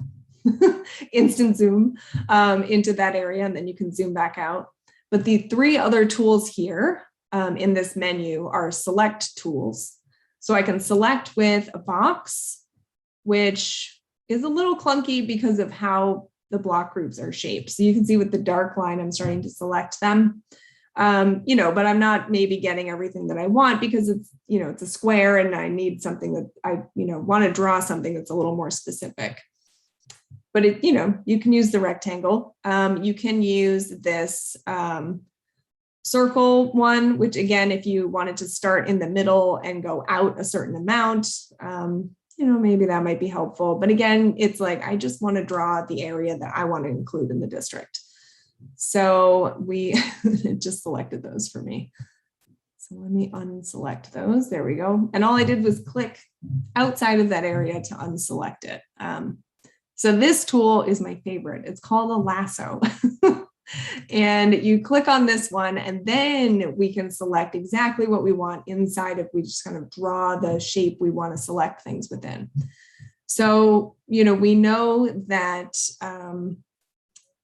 instant zoom into that area and then you can zoom back out. But the 3 other tools here in this menu are select tools. So I can select with a box, which is a little clunky because of how the block groups are shaped. So you can see with the dark line, I'm starting to select them. But I'm not maybe getting everything that I want because it's, it's a square and I need something that I, want to draw something that's a little more specific. But it, you can use the rectangle. You can use this circle one, which again, if you wanted to start in the middle and go out a certain amount, maybe that might be helpful. But again, it's like, I just want to draw the area that I want to include in the district. So it just selected those for me. So let me unselect those. There we go. And all I did was click outside of that area to unselect it. So this tool is my favorite. It's called a lasso. And you click on this one, and then we can select exactly what we want inside if we just kind of draw the shape we want to select things within. So, we know that,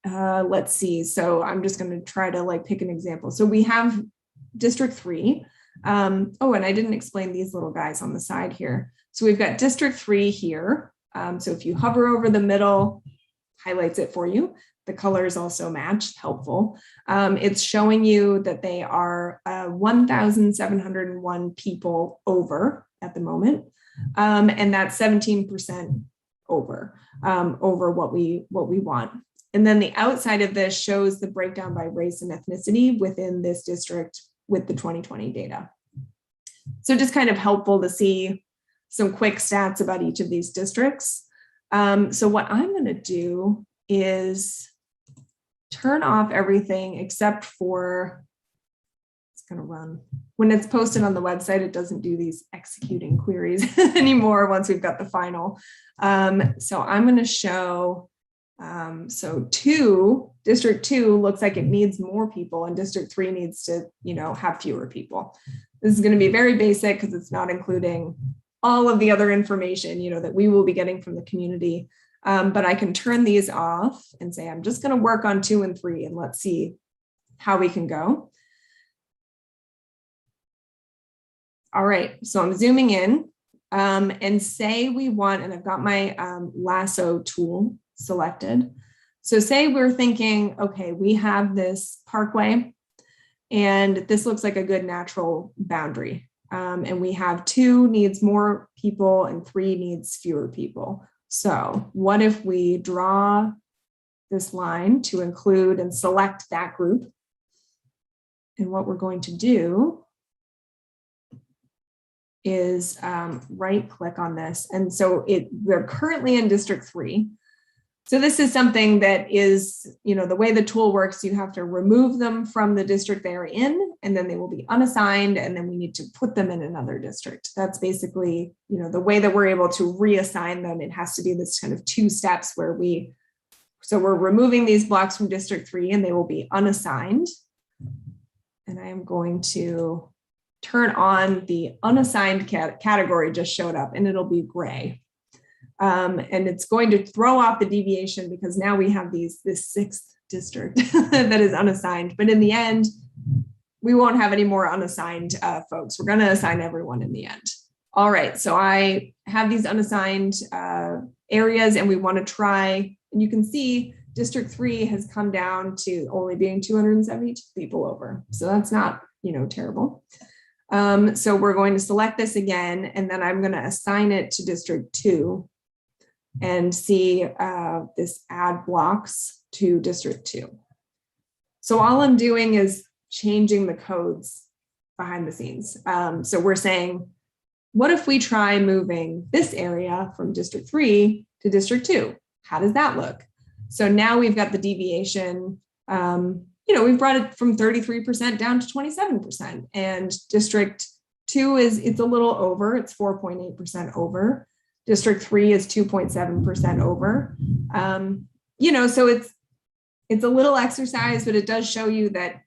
let's see. So I'm just going to try to pick an example. So we have District 3. Oh, and I didn't explain these little guys on the side here. So we've got District 3 here. So if you hover over the middle, highlights it for you. The colors also match, helpful. It's showing you that they are 1,701 people over at the moment. And that's 17% over what we want. And then the outside of this shows the breakdown by race and ethnicity within this district with the 2020 data. So just kind of helpful to see some quick stats about each of these districts. So what I'm going to do is turn off everything except for, it's going to run. When it's posted on the website, it doesn't do these executing queries anymore once we've got the final. So I'm going to show, District 2 looks like it needs more people, and District 3 needs to, have fewer people. This is going to be very basic because it's not including all of the other information, that we will be getting from the community. But I can turn these off and say, I'm just going to work on 2 and 3, and let's see how we can go. All right, so I'm zooming in and say we want, and I've got my lasso tool selected. So say we're thinking, okay, we have this parkway and this looks like a good natural boundary. And we have 2 needs more people and 3 needs fewer people. So what if we draw this line to include and select that group? And what we're going to do is right click on this. And so we're currently in District 3. So this is something that is, the way the tool works, you have to remove them from the district they are in, and then they will be unassigned, and then we need to put them in another district. That's basically, the way that we're able to reassign them. It has to be this kind of 2 steps where we're removing these blocks from District 3 and they will be unassigned. And I am going to turn on the unassigned category just showed up, and it'll be gray. And it's going to throw off the deviation because now we have this 6th district that is unassigned. But in the end, we won't have any more unassigned folks. We're going to assign everyone in the end. All right, so I have these unassigned areas, and we want to try, and you can see District 3 has come down to only being 272 people over. So that's not, terrible. So we're going to select this again, and then I'm going to assign it to District 2 and see this add blocks to District 2. So all I'm doing is changing the codes behind the scenes. So we're saying, what if we try moving this area from District 3 to District 2? How does that look? So now we've got the deviation, we've brought it from 33% down to 27%. And District 2 it's a little over, it's 4.8% over. District 3 is 2.7% over. So it's a little exercise, but it does show you that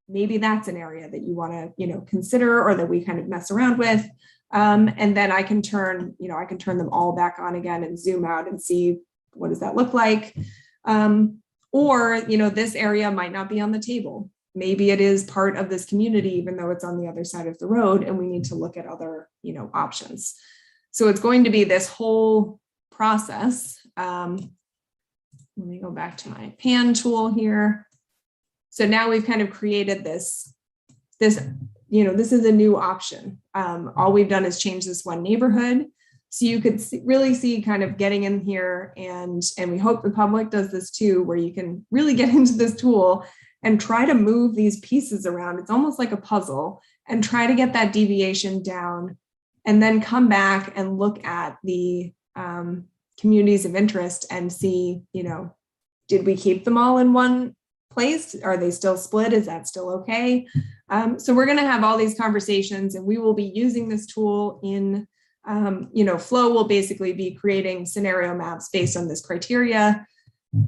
maybe that's an area that you want to, consider, or that we kind of mess around with. And then I can turn them all back on again and zoom out and see what does that look like. Or, this area might not be on the table. Maybe it is part of this community, even though it's on the other side of the road, and we need to look at other, options. So it's going to be this whole process. Let me go back to my pan tool here. So now we've kind of created this, this is a new option. All we've done is change this one neighborhood. So you could really see kind of getting in here, and we hope the public does this too, where you can really get into this tool and try to move these pieces around. It's almost like a puzzle, and try to get that deviation down, and then come back and look at the communities of interest and see, did we keep them all in one placed? Are they still split? Is that still okay? So we're going to have all these conversations, and we will be using this tool in, Flow will basically be creating scenario maps based on this criteria.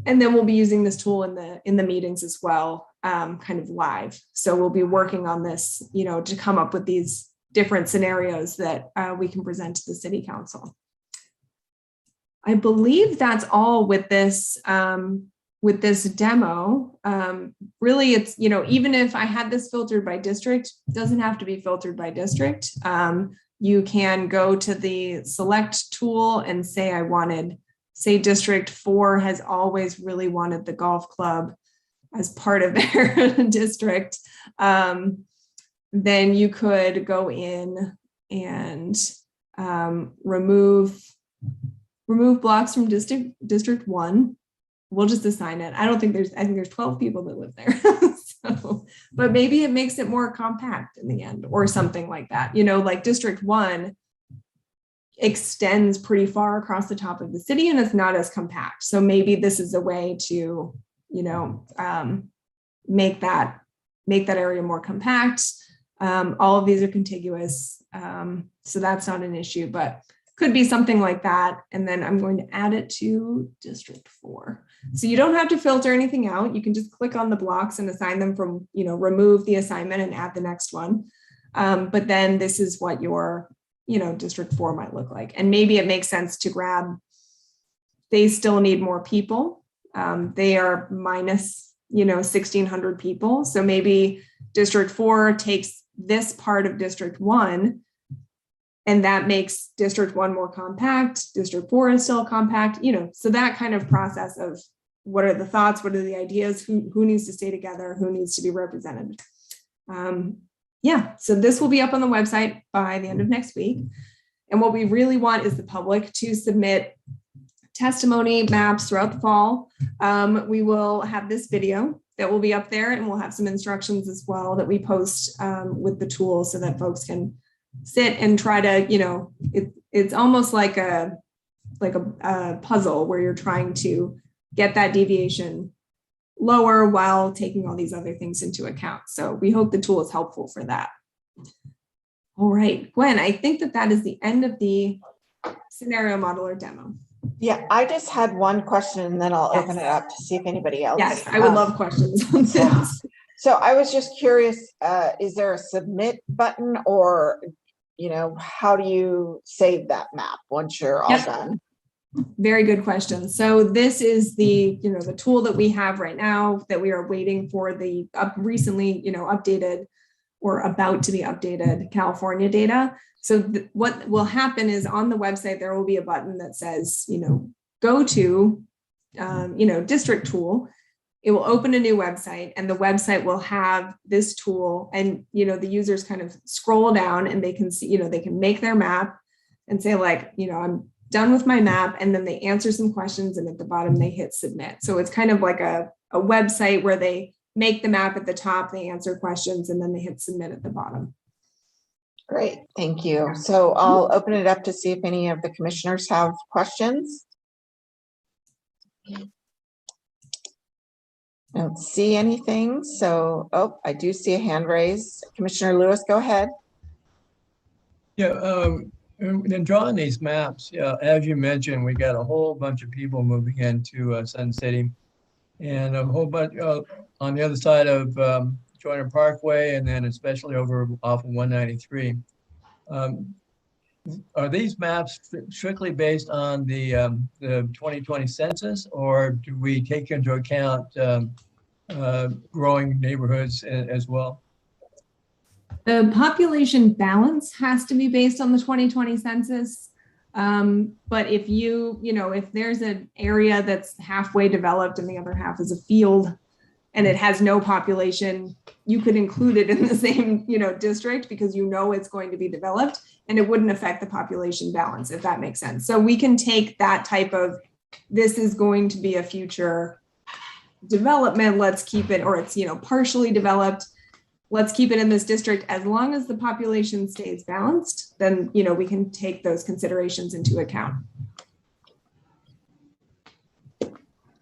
And then we'll be using this tool in the meetings as well, kind of live. So we'll be working on this, to come up with these different scenarios that we can present to the city council. I believe that's all with this demo. Really, it's, even if I had this filtered by district, it doesn't have to be filtered by district. You can go to the select tool and say, say District 4 has always really wanted the golf club as part of their district. Then you could go in and remove blocks from District 1. We'll just assign it. I think there's 12 people that live there. So, but maybe it makes it more compact in the end or something like that. Like District 1 extends pretty far across the top of the city and it's not as compact. So maybe this is a way to, make that area more compact. All of these are contiguous. So that's not an issue, but could be something like that. And then I'm going to add it to District 4. So you don't have to filter anything out. You can just click on the blocks and assign them from, remove the assignment and add the next one. But then this is what your, District 4 might look like. And maybe it makes sense to grab, they still need more people. They are minus, 1,600 people. So maybe District 4 takes this part of District 1 and that makes District 1 more compact. District 4 is still compact, so that kind of process of what are the thoughts, what are the ideas, who needs to stay together, who needs to be represented. So this will be up on the website by the end of next week. And what we really want is the public to submit testimony maps throughout the fall. We will have this video that will be up there, and we'll have some instructions as well that we post with the tool so that folks can sit and try to, it's almost like a puzzle where you're trying to get that deviation lower while taking all these other things into account. So we hope the tool is helpful for that. All right, Gwen, I think that is the end of the scenario modeler demo. Yeah, I just had one question and then I'll open it up to see if anybody else. Yes, I would love questions on this. So I was just curious, is there a submit button or, how do you save that map once you're all done? Very good question. So this is the, the tool that we have right now that we are waiting for the recently, updated or about to be updated California data. So what will happen is on the website, there will be a button that says, go to, district tool. It will open a new website and the website will have this tool and, the users kind of scroll down and they can see, they can make their map and say like, I'm done with my map. And then they answer some questions and at the bottom they hit submit. So it's kind of like a website where they make the map at the top, they answer questions and then they hit submit at the bottom. Great, thank you. So I'll open it up to see if any of the commissioners have questions. I don't see anything. So, I do see a hand raised. Commissioner Lewis, go ahead. Yeah, in drawing these maps, as you mentioned, we got a whole bunch of people moving into Sun City and a whole bunch on the other side of Joyner Parkway, and then especially over off of 193. Are these maps strictly based on the 2020 census, or do we take into account growing neighborhoods as well? The population balance has to be based on the 2020 census. But if if there's an area that's halfway developed and the other half is a field and it has no population, you could include it in the same, district because it's going to be developed and it wouldn't affect the population balance, if that makes sense. So we can take that type of, this is going to be a future development, let's keep it, or it's, partially developed, let's keep it in this district. As long as the population stays balanced, then, we can take those considerations into account.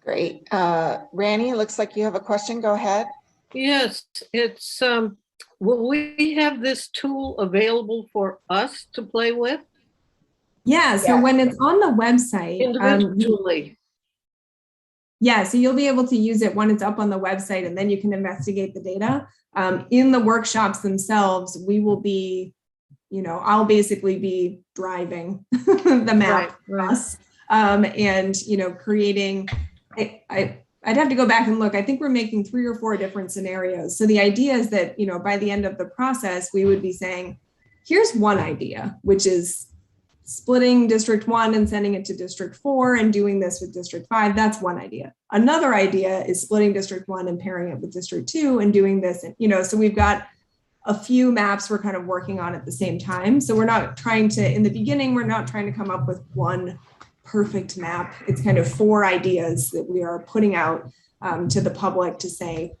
Great. Randy, it looks like you have a question. Go ahead. Yes, it's, will we have this tool available for us to play with Yeah, so Yes. when it's on the website, individually? yeah, so you'll be able to use it when it's up on the website, and then you can investigate the data. In the workshops themselves, we will be, I'll basically be driving the map for us, and creating. I'd have to go back and look. I think we're making 3 or 4 different scenarios. So the idea is that by the end of the process, we would be saying, here's one idea, which is splitting District 1 and sending it to District 4 and doing this with District 5. That's one idea. Another idea is splitting District 1 and pairing it with District 2 and doing this. And, so we've got a few maps we're kind of working on at the same time. So we're not trying to, in the beginning, we're not trying to come up with one perfect map. It's kind of 4 ideas that we are putting out to the public to say,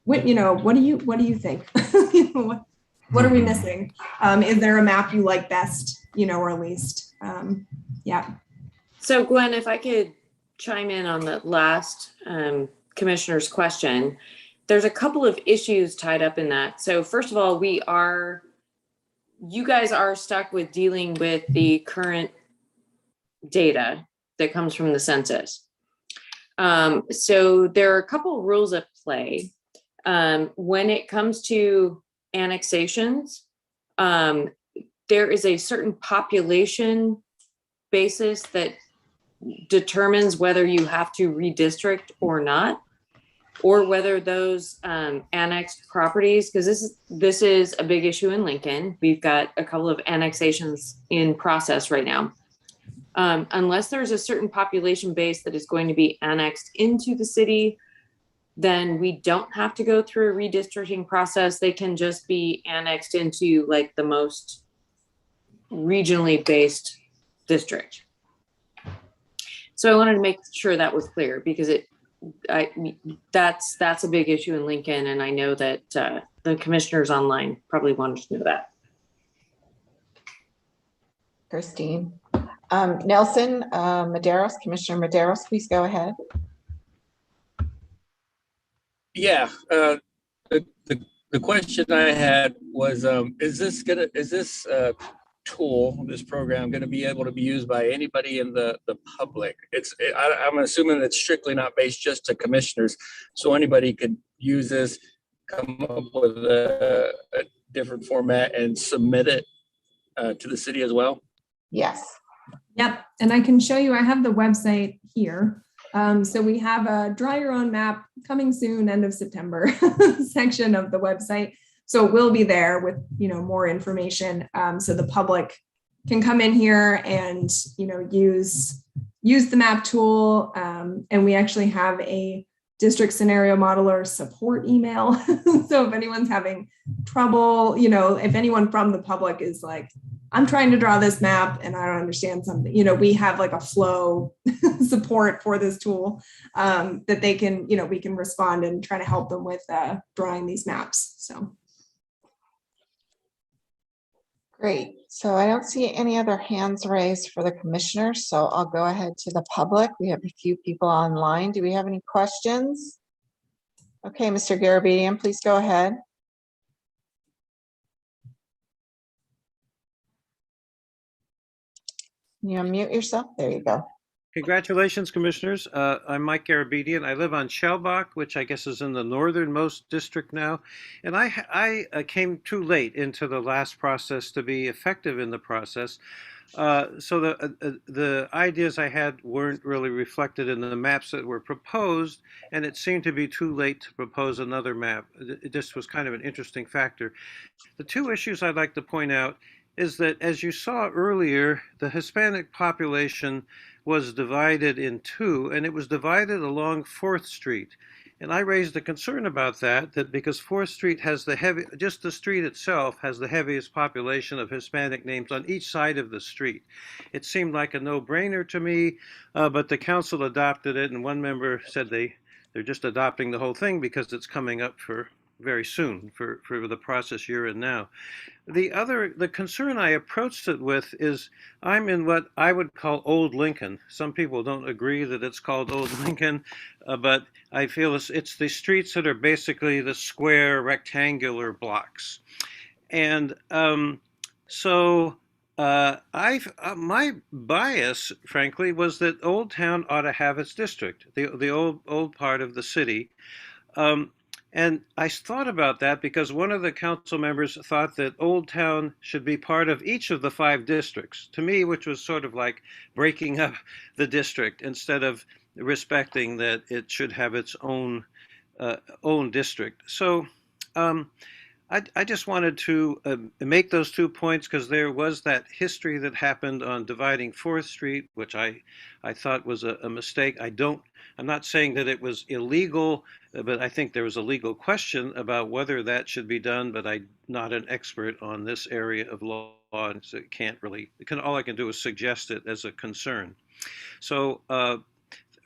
what do you think? What are we missing? Is there a map you like best, or least? Yeah. So Gwen, if I could chime in on the last commissioner's question, there's a couple of issues tied up in that. So first of all, you guys are stuck with dealing with the current data that comes from the census. So there are a couple of rules at play. When it comes to annexations, there is a certain population basis that determines whether you have to redistrict or not, or whether those annexed properties, because this is a big issue in Lincoln. We've got a couple of annexations in process right now. Unless there's a certain population base that is going to be annexed into the city, then we don't have to go through a redistricting process. They can just be annexed into like the most regionally based district. So I wanted to make sure that was clear, because that's a big issue in Lincoln, and I know that the commissioners online probably wanted to know that. Christine. Nelson Medeiros, Commissioner Medeiros, please go ahead. Yeah, the question I had was, is this tool, this program, going to be able to be used by anybody in the public? I'm assuming it's strictly not based just to commissioners, so anybody could use this, come up with a different format and submit it to the city as well? Yes. Yep, and I can show you, I have the website here. So we have a draw your own map coming soon, end of September section of the website. So it will be there with, more information. So the public can come in here and, use the map tool. And we actually have a district scenario modeler support email. So if anyone's having trouble, if anyone from the public is like, I'm trying to draw this map and I don't understand something, we have like a flow support for this tool that they can, we can respond and try to help them with drawing these maps. So. Great. So I don't see any other hands raised for the commissioners, so I'll go ahead to the public. We have a few people online. Do we have any questions? Okay, Mr. Garabedian, please go ahead. Can you unmute yourself? There you go. Congratulations, commissioners. I'm Mike Garabedian. I live on Shellbach, which I guess is in the northernmost district now. And I came too late into the last process to be effective in the process. So the ideas I had weren't really reflected in the maps that were proposed, and it seemed to be too late to propose another map. This was kind of an interesting factor. The 2 issues I'd like to point out is that, as you saw earlier, the Hispanic population was divided in 2, and it was divided along 4th Street. And I raised a concern about that because 4th Street has just the street itself has the heaviest population of Hispanic names on each side of the street. It seemed like a no-brainer to me, but the council adopted it, and one member said they're just adopting the whole thing because it's coming up for very soon for the process you're in now. The concern I approached it with is I'm in what I would call Old Lincoln. Some people don't agree that it's called Old Lincoln, but I feel it's the streets that are basically the square rectangular blocks. And my bias, frankly, was that Old Town ought to have its district, the old part of the city. And I thought about that because one of the council members thought that Old Town should be part of each of the 5 districts, to me, which was sort of like breaking up the district instead of respecting that it should have its own district. So I just wanted to make those 2 points because there was that history that happened on dividing 4th Street, which I thought was a mistake. I'm not saying that it was illegal, but I think there was a legal question about whether that should be done, but I'm not an expert on this area of law, and so all I can do is suggest it as a concern. So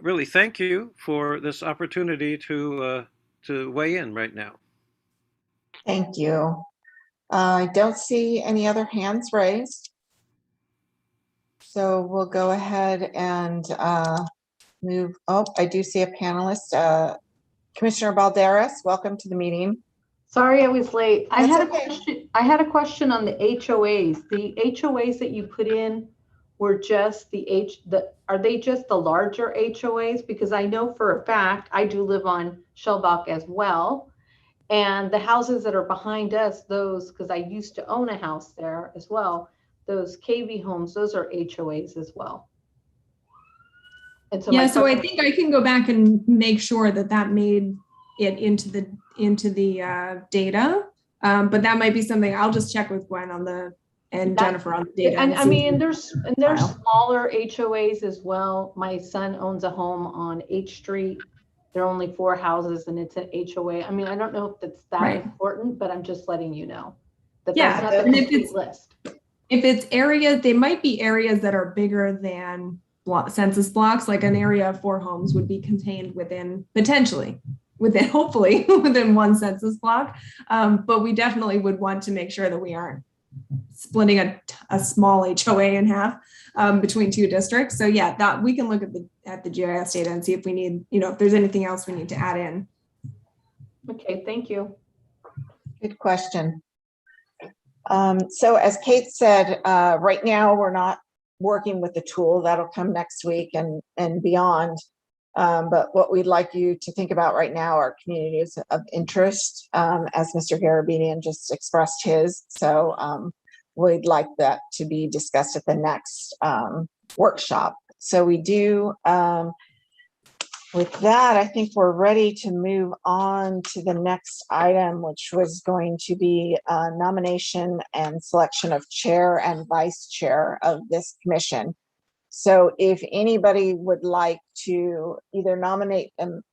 really, thank you for this opportunity to weigh in right now. Thank you. I don't see any other hands raised. So we'll go ahead and move. Oh, I do see a panelist. Commissioner Balderas, welcome to the meeting. Sorry I was late. I That's had okay. a question. I had a question on the HOAs. The HOAs that you put in were just are they just the larger HOAs? Because I know for a fact, I do live on Shellbach as well. And the houses that are behind us, those, because I used to own a house there as well, those KV homes, those are HOAs as well. And so yeah, so I think I can go back and make sure that made it into the data. But that might be something I'll just check with Gwen and Jennifer on the data. And I mean, there's smaller HOAs as well. My son owns a home on H Street. There are only 4 houses and it's an HOA. I mean, I don't know if that's that important, but I'm just letting you know that that's not the complete list. If it's areas, they might be areas that are bigger than census blocks, like an area of 4 homes would be contained hopefully within 1 census block. But we definitely would want to make sure that we aren't splitting a small HOA in half between 2 districts. So yeah, that we can look at the GIS data and see if we need, if there's anything else we need to add in. Okay, thank you. Good question. So as Kate said, right now we're not working with the tool. That'll come next week and beyond. But what we'd like you to think about right now are communities of interest, as Mr. Garabedian just expressed his. So we'd like that to be discussed at the next workshop. So we do, with that, I think we're ready to move on to the next item, which was going to be nomination and selection of chair and vice chair of this commission. So if anybody would like to either nominate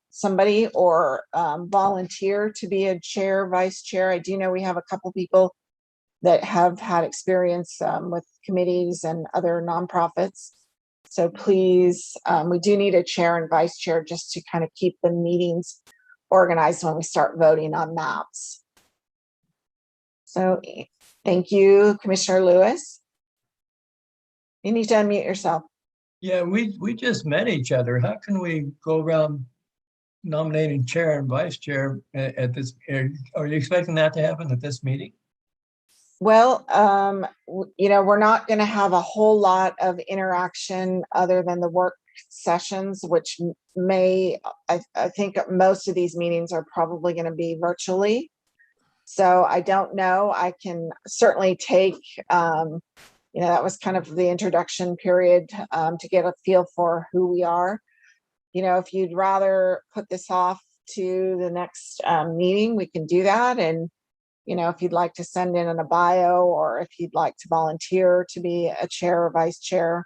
somebody or volunteer to be a chair, vice chair, I do know we have a couple people that have had experience with committees and other nonprofits. So please, we do need a chair and vice chair just to kind of keep the meetings organized when we start voting on maps. So thank you, Commissioner Lewis. You need to unmute yourself. Yeah, we just met each other. How can we go around nominating chair and vice chair at this? Are you expecting that to happen at this meeting? Well, we're not going to have a whole lot of interaction other than the work sessions, which I think most of these meetings are probably going to be virtually. So I don't know. I can certainly take, that was kind of the introduction period to get a feel for who we are. If you'd rather put this off to the next meeting, we can do that. And if you'd like to send in a bio, or if you'd like to volunteer to be a chair or vice chair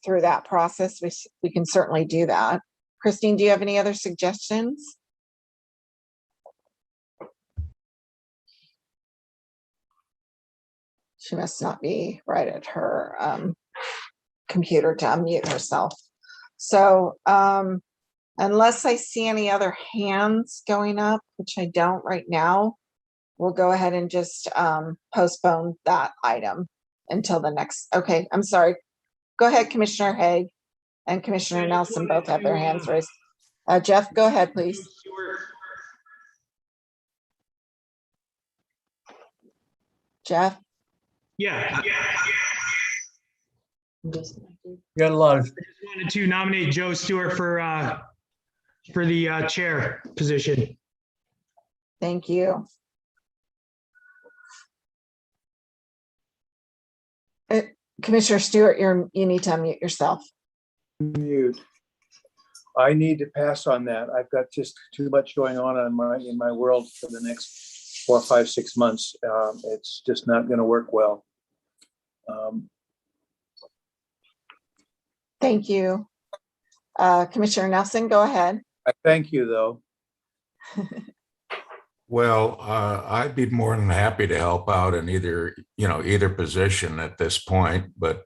through that process, we can certainly do that. Christine, do you have any other suggestions? She must not be right at her computer to unmute herself. So Unless I see any other hands going up, which I don't right now, we'll go ahead and just postpone that item until the next. Okay, I'm sorry. Go ahead, Commissioner Haig and Commissioner Nelson both have their hands raised. Jeff, go ahead, please. Jeff? Yeah. You got a lot of, I just wanted to nominate Joe Stewart for the chair position. Thank you. Commissioner Stewart, you need to unmute yourself. Mute. I need to pass on that. I've got just too much going on in my world for the next 4, 5, 6 months. It's just not going to work well. Thank you. Commissioner Nelson, go ahead. I thank you, though. Well, I'd be more than happy to help out in either position at this point, but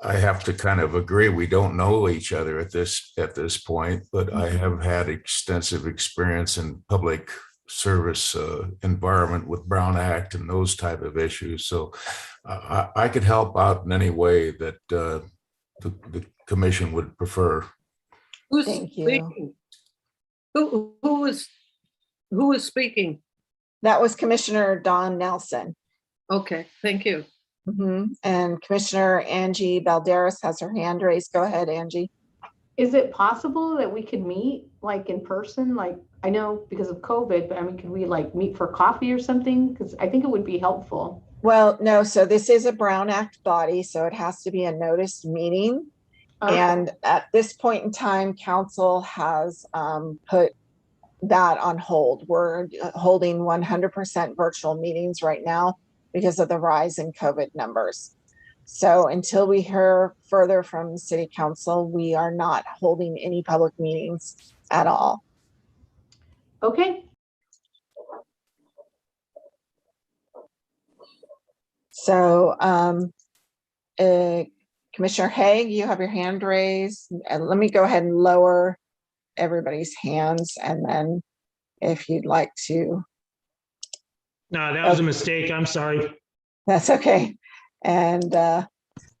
I have to kind of agree. We don't know each other at this point, but I have had extensive experience in public service environment with Brown Act and those type of issues. So I could help out in any way that the commission would prefer. Who's Thank you. speaking? Who was speaking? That was Commissioner Don Nelson. Okay, thank you. And Commissioner Angie Balderas has her hand raised. Go ahead, Angie. Is it possible that we could meet like in person? Like, I know because of COVID, but I mean, could we like meet for coffee or something? Because I think it would be helpful. Well, no, so this is a Brown Act body, so it has to be a noticed meeting. Okay. And at this point in time, council has put that on hold. We're holding 100% virtual meetings right now because of the rise in COVID numbers. So until we hear further from City Council, we are not holding any public meetings at all. Okay. So Commissioner Haig, you have your hand raised. And let me go ahead and lower everybody's hands, and then if you'd like to. No, that was a mistake. I'm sorry. That's okay. And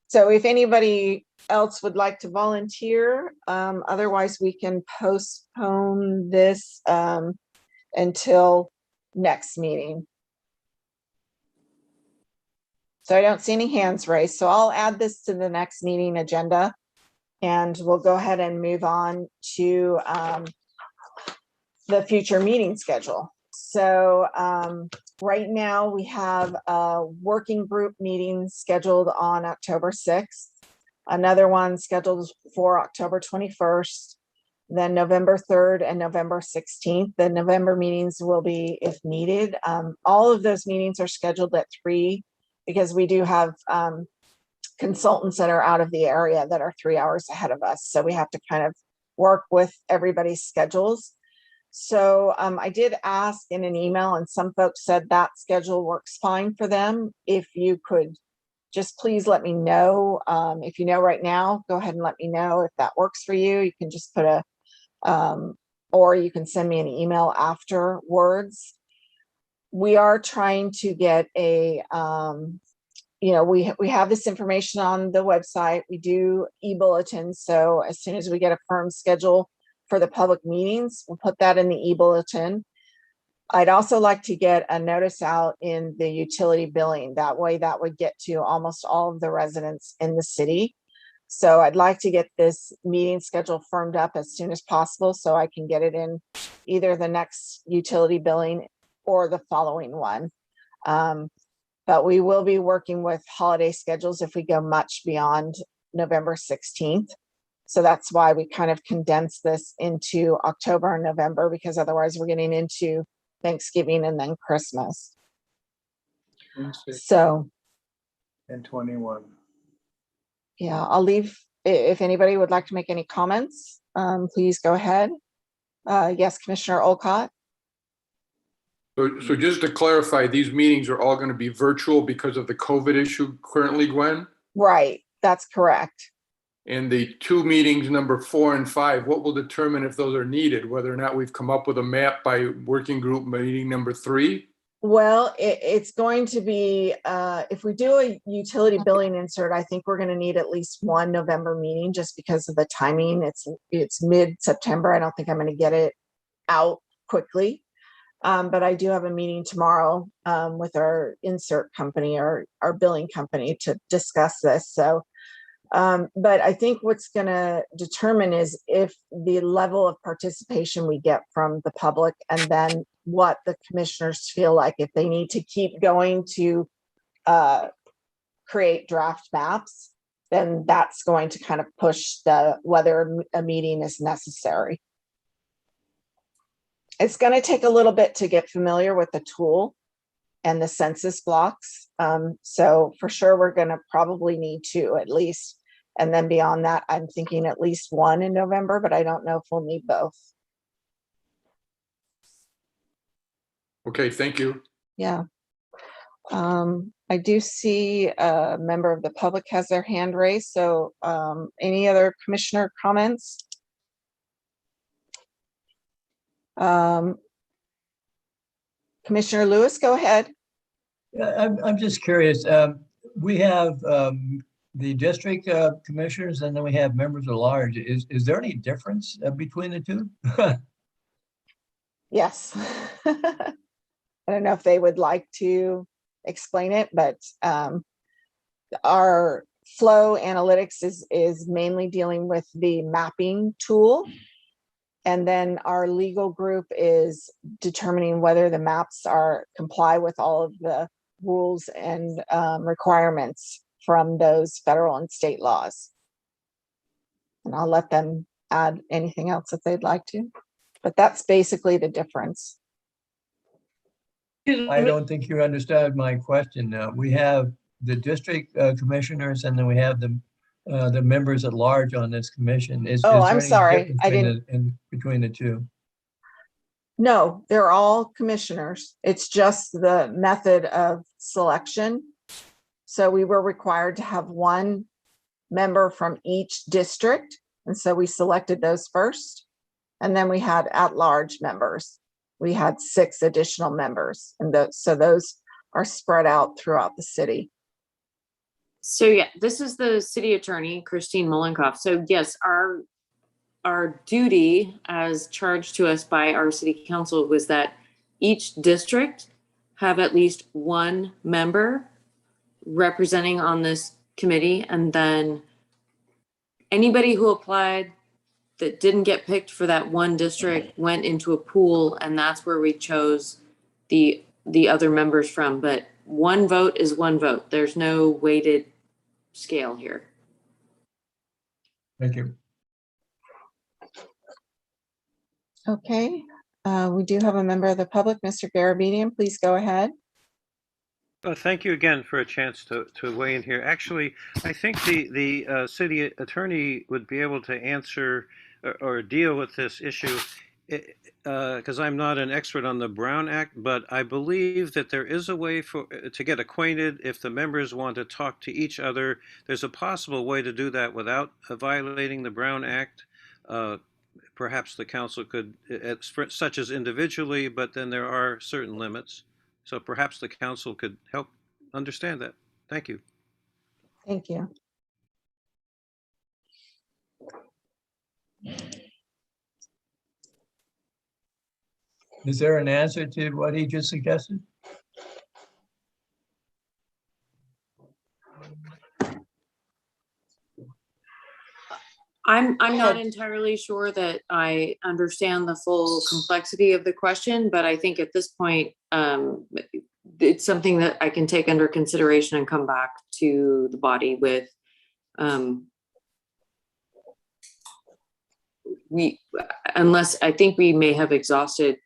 so if anybody else would like to volunteer, otherwise we can postpone this until next meeting. So I don't see any hands raised, so I'll add this to the next meeting agenda, and we'll go ahead and move on to the future meeting schedule. So right now we have a working group meeting scheduled on October 6th, another one scheduled for October 21st, then November 3rd and November 16th. The November meetings will be if needed. All of those meetings are scheduled at 3 because we do have consultants that are out of the area that are 3 hours ahead of us. So we have to kind of work with everybody's schedules. So I did ask in an email, and some folks said that schedule works fine for them. If you could just please let me know. If you know right now, go ahead and let me know if that works for you. You can just put a, or you can send me an email afterwards. We are trying to get a, we have this information on the website. We do e-bulletins. So as soon as we get a firm schedule for the public meetings, we'll put that in the e-bulletin. I'd also like to get a notice out in the utility billing. That way that would get to almost all of the residents in the city. So I'd like to get this meeting schedule firmed up as soon as possible so I can get it in either the next utility billing or the following one. But we will be working with holiday schedules if we go much beyond November 16th. So that's why we kind of condensed this into October and November, because otherwise we're getting into Thanksgiving and then Christmas. 26 So, and 21. yeah, I'll leave. If anybody would like to make any comments, please go ahead. Yes, Commissioner Alcott. So just to clarify, these meetings are all going to be virtual because of the COVID issue currently, Gwen? Right, that's correct. And the two meetings, number 4 and 5, what will determine if those are needed, whether or not we've come up with a map by working group meeting number 3? Well, it's going to be, if we do a utility billing insert, I think we're going to need at least one November meeting just because of the timing. It's mid-September. I don't think I'm going to get it out quickly. But I do have a meeting tomorrow with our insert company, our billing company, to discuss this. So, but I think what's going to determine is if the level of participation we get from the public, and then what the commissioners feel like, if they need to keep going to create draft maps, then that's going to kind of push whether a meeting is necessary. It's going to take a little bit to get familiar with the tool and the census blocks. So for sure, we're going to probably need 2 at least. And then beyond that, I'm thinking at least 1 in November, but I don't know if we'll need both. Okay, thank you. Yeah. I do see a member of the public has their hand raised. So any other commissioner comments? Commissioner Lewis, go ahead. I'm just curious. We have the district commissioners, and then we have members at large. Is there any difference between the two? Yes. I don't know if they would like to explain it, but our flow analytics is mainly dealing with the mapping tool. And then our legal group is determining whether the maps comply with all of the rules and requirements from those federal and state laws. And I'll let them add anything else if they'd like to, but that's basically the difference. I don't think you understood my question. We have the district commissioners, and then we have the members at large on this commission. I'm sorry. I didn't. In between the two. No, they're all commissioners. It's just the method of selection. So we were required to have 1 member from each district. And so we selected those first. And then we had at-large members. We had 6 additional members. And so those are spread out throughout the city. So yeah, this is the city attorney, Christine Mullenkoff. So yes, our duty as charged to us by our city council was that each district have at least 1 member representing on this committee. And then anybody who applied that didn't get picked for that 1 district went into a pool, and that's where we chose the other members from. But 1 vote is 1 vote. There's no weighted scale here. Thank you. Okay, we do have a member of the public, Mr. Garabedian. Please go ahead. Thank you again for a chance to weigh in here. Actually, I think the city attorney would be able to answer or deal with this issue, because I'm not an expert on the Brown Act, but I believe that there is a way to get acquainted if the members want to talk to each other. There's a possible way to do that without violating the Brown Act. Perhaps the council could, such as individually, but then there are certain limits. So perhaps the council could help understand that. Thank you. Thank you. Is there an answer to what he just suggested? I'm not entirely sure that I understand the full complexity of the question, but I think at this point, it's something that I can take under consideration and come back to the body with. Unless I think we may have exhausted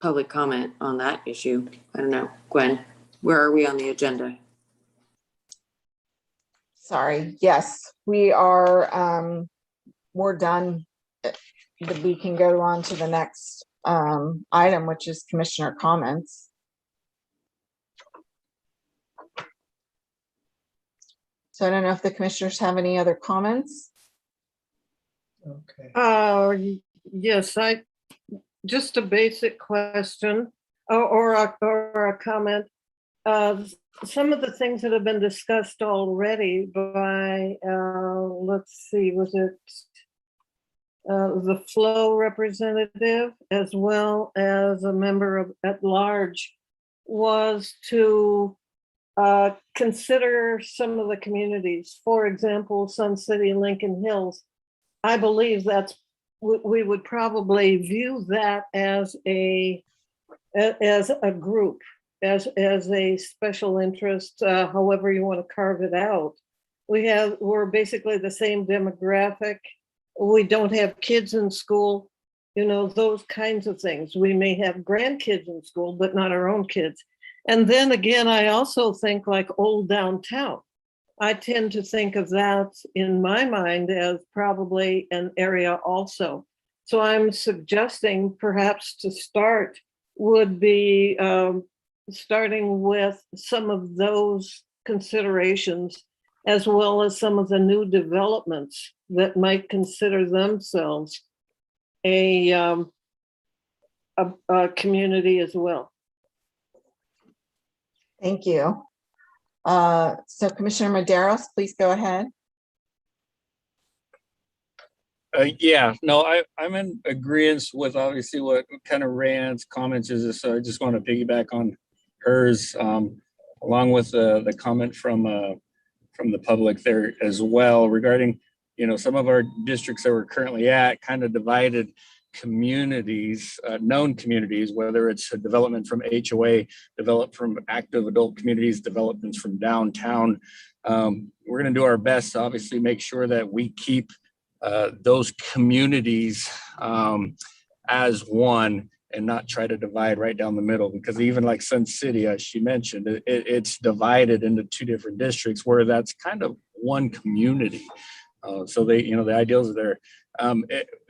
public comment on that issue. I don't know. Gwen, where are we on the agenda? Sorry. Yes, we are. We're done. We can go on to the next item, which is commissioner comments. So I don't know if the commissioners have any other comments. Okay. Yes, just a basic question or a comment. Some of the things that have been discussed already by, let's see, was it the Flow representative as well as a member of at large, was to consider some of the communities. For example, Sun City, Lincoln Hills. I believe we would probably view that as a group, as a special interest, however you want to carve it out. We're basically the same demographic. We don't have kids in school, those kinds of things. We may have grandkids in school, but not our own kids. And then again, I also think like old downtown. I tend to think of that in my mind as probably an area also. So I'm suggesting perhaps to start would be starting with some of those considerations, as well as some of the new developments that might consider themselves a community as well. Thank you. So Commissioner Maderos, please go ahead. Yeah, no, I'm in agreement with obviously what kind of Rand's comments is. So I just want to piggyback on hers, along with the comment from the public there as well regarding, some of our districts that we're currently at kind of divided communities, known communities, whether it's a development from HOA, developed from active adult communities, developments from downtown. We're going to do our best to obviously make sure that we keep those communities as one and not try to divide right down the middle, because even like Sun City, as she mentioned, it's divided into two different districts where that's kind of one community. So the ideals are there.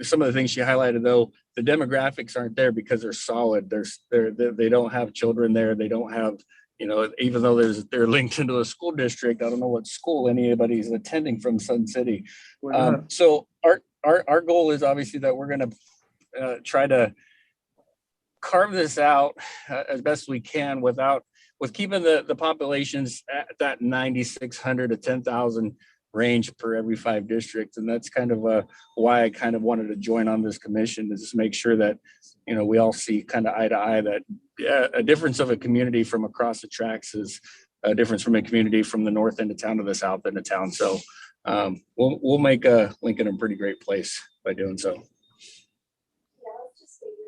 Some of the things she highlighted, though, the demographics aren't there because they're solid. They don't have children there. They don't have, even though they're linked into a school district. I don't know what school anybody's attending from Sun City. So our goal is obviously that we're going to try to carve this out as best we can with keeping the populations at that 9,600 to 10,000 range per every 5 districts. And that's kind of why I kind of wanted to join on this commission, to just make sure that, we all see kind of eye to eye that a difference of a community from across the tracks is a difference from a community from the north end of town to the south end of town. So we'll make Lincoln a pretty great place by doing so.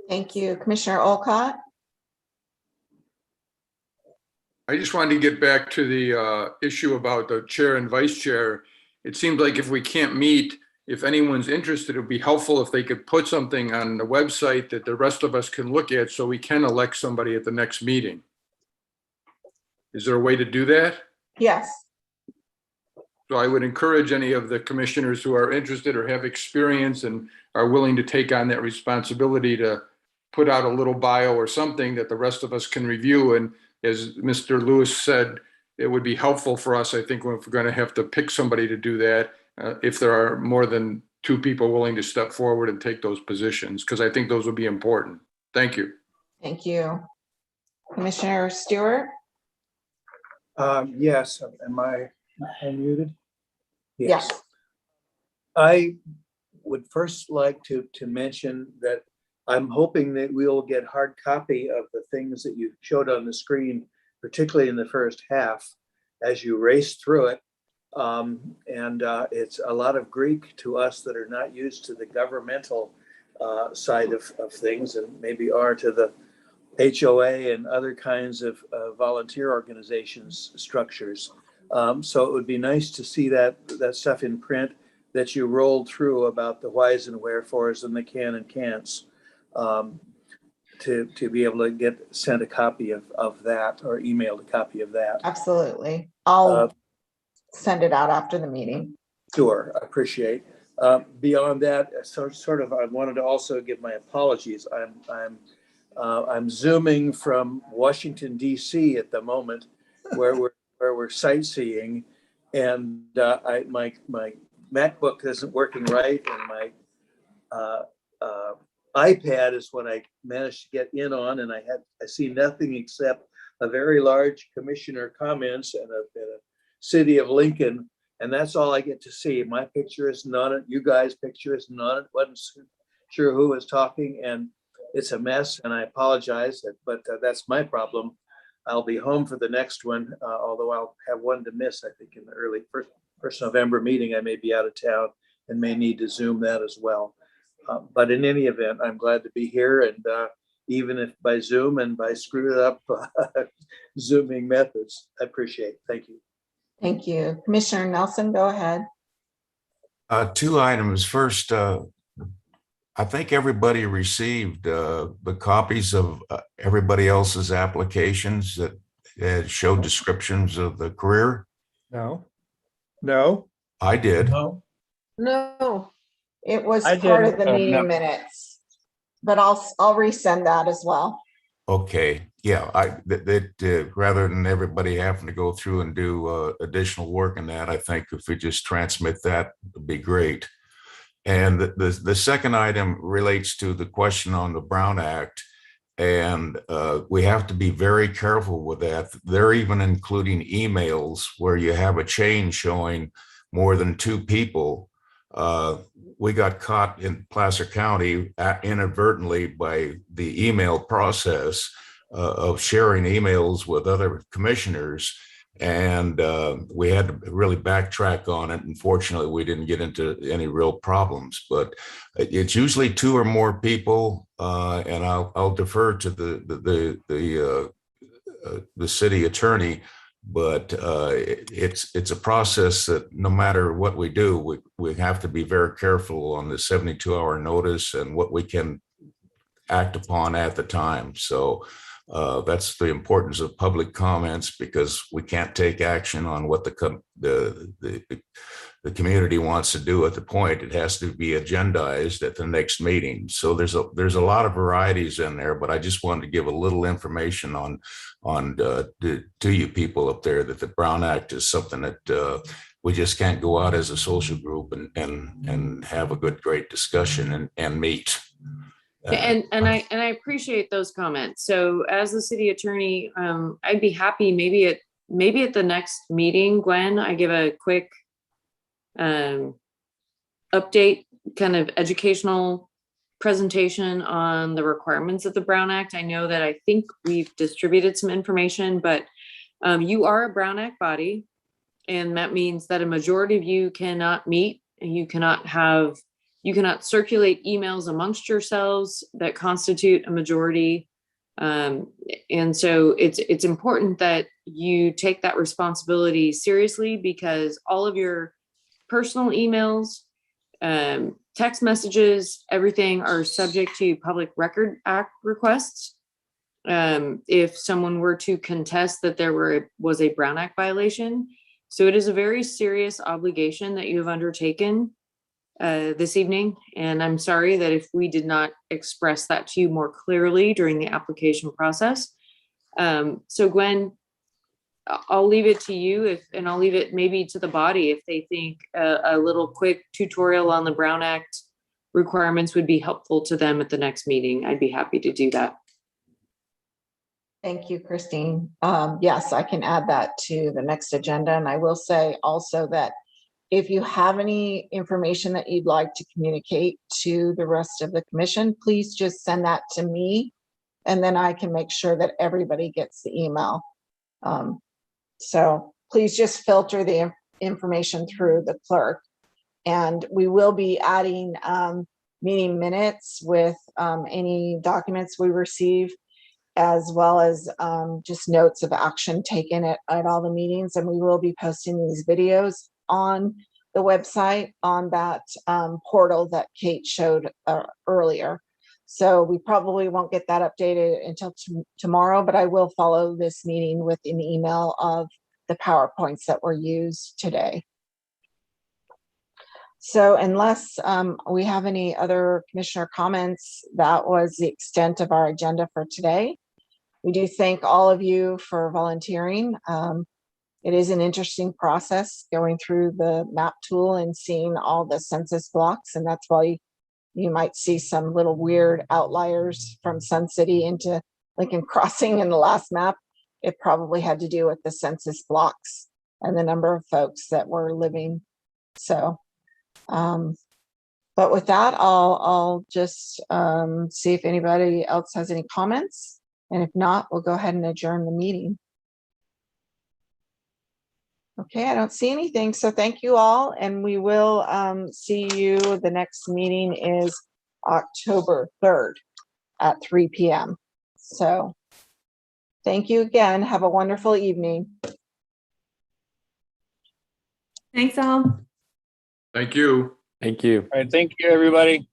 Thank you. Commissioner Alcott. I just wanted to get back to the issue about the chair and vice chair. It seems like if we can't meet, if anyone's interested, it would be helpful if they could put something on the website that the rest of us can look at so we can elect somebody at the next meeting. Is there a way to do that? Yes. So I would encourage any of the commissioners who are interested or have experience and are willing to take on that responsibility to put out a little bio or something that the rest of us can review. And as Mr. Lewis said, it would be helpful for us, I think, if we're going to have to pick somebody to do that, if there are more than 2 people willing to step forward and take those positions, because I think those would be important. Thank you. Thank you. Commissioner Stewart? Yes, am I unmuted? Yes. I would first like to mention that I'm hoping that we'll get hard copy of the things that you showed on the screen, particularly in the first half, as you race through it. It's a lot of Greek to us that are not used to the governmental side of things, and maybe are to the HOA and other kinds of volunteer organizations structures. So it would be nice to see that stuff in print that you rolled through about the whys and wherefores and the can and can'ts, to be able to get sent a copy of that or emailed a copy of that. Absolutely. I'll send it out after the meeting. Sure, I appreciate. Beyond that, I wanted to also give my apologies. I'm zooming from Washington D.C. at the moment, where we're sightseeing, And my MacBook isn't working right, and my iPad is what I managed to get in on, and I see nothing except a very large commissioner comments and a city of Lincoln, and that's all I get to see. My picture is not it. You guys' picture is not it. Wasn't sure who was talking, and it's a mess. And I apologize, but that's my problem. I'll be home for the next one, although I'll have one to miss. I think in the early first November meeting, I may be out of town and may need to Zoom that as well. But in any event, I'm glad to be here, and even if by Zoom and by screwed up Zooming methods, I appreciate it. Thank you. Thank you. Commissioner Nelson, go ahead. Two items. First, I think everybody received the copies of everybody else's applications that showed descriptions of the career. No. I did. No. No, It was I part of didn't. the meeting minutes, but I'll resend that as well. Okay, yeah, rather than everybody having to go through and do additional work in that, I think if we just transmit that, would be great. And the second item relates to the question on the Brown Act. And we have to be very careful with that. They're even including emails where you have a chain showing more than two people. We got caught in Placer County inadvertently by the email process of sharing emails with other commissioners. And we had to really backtrack on it. Unfortunately, we didn't get into any real problems, but it's usually two or more people. And I'll defer to the city attorney, but it's a process that no matter what we do, we have to be very careful on the 72-hour notice and what we can act upon at the time. So that's the importance of public comments, because we can't take action on what the community wants to do at the point. It has to be agendized at the next meeting. So there's a lot of varieties in there, but I just wanted to give a little information to you people up there that the Brown Act is something that we just can't go out as a social group and have a great discussion and meet. And I appreciate those comments. So as the city attorney, I'd be happy maybe at the next meeting, Gwen, I give a quick update, kind of educational presentation on the requirements of the Brown Act. I know that I think we've distributed some information, but you are a Brown Act body, and that means that a majority of you cannot meet, and you cannot circulate emails amongst yourselves that constitute a majority. And so it's important that you take that responsibility seriously, because all of your personal emails, text messages, everything are subject to Public Record Act requests. If someone were to contest that there was a Brown Act violation. So it is a very serious obligation that you have undertaken this evening. And I'm sorry that if we did not express that to you more clearly during the application process. So Gwen, I'll leave it to you and I'll leave it maybe to the body if they think a little quick tutorial on the Brown Act requirements would be helpful to them at the next meeting. I'd be happy to do that. Thank you, Christine. Yes, I can add that to the next agenda. And I will say also that if you have any information that you'd like to communicate to the rest of the commission, please just send that to me, and then I can make sure that everybody gets the email. So please just filter the information through the clerk. And we will be adding meeting minutes with any documents we receive, as well as just notes of action taken at all the meetings. And we will be posting these videos on the website, on that portal that Kate showed earlier. So we probably won't get that updated until tomorrow, but I will follow this meeting with an email of the PowerPoints that were used today. So unless we have any other commissioner comments, that was the extent of our agenda for today. We do thank all of you for volunteering. it is an interesting process going through the map tool and seeing all the census blocks. And that's why you might see some little weird outliers from Sun City into Lincoln Crossing in the last map. It probably had to do with the census blocks and the number of folks that were living. So, but with that, I'll just see if anybody else has any comments. And if not, we'll go ahead and adjourn the meeting. Okay, I don't see anything. So thank you all. And we will see you. The next meeting is October 3rd at 3 p.m. So thank you again. Have a wonderful evening. Thanks all. Thank you. Thank you. All right, thank you, everybody.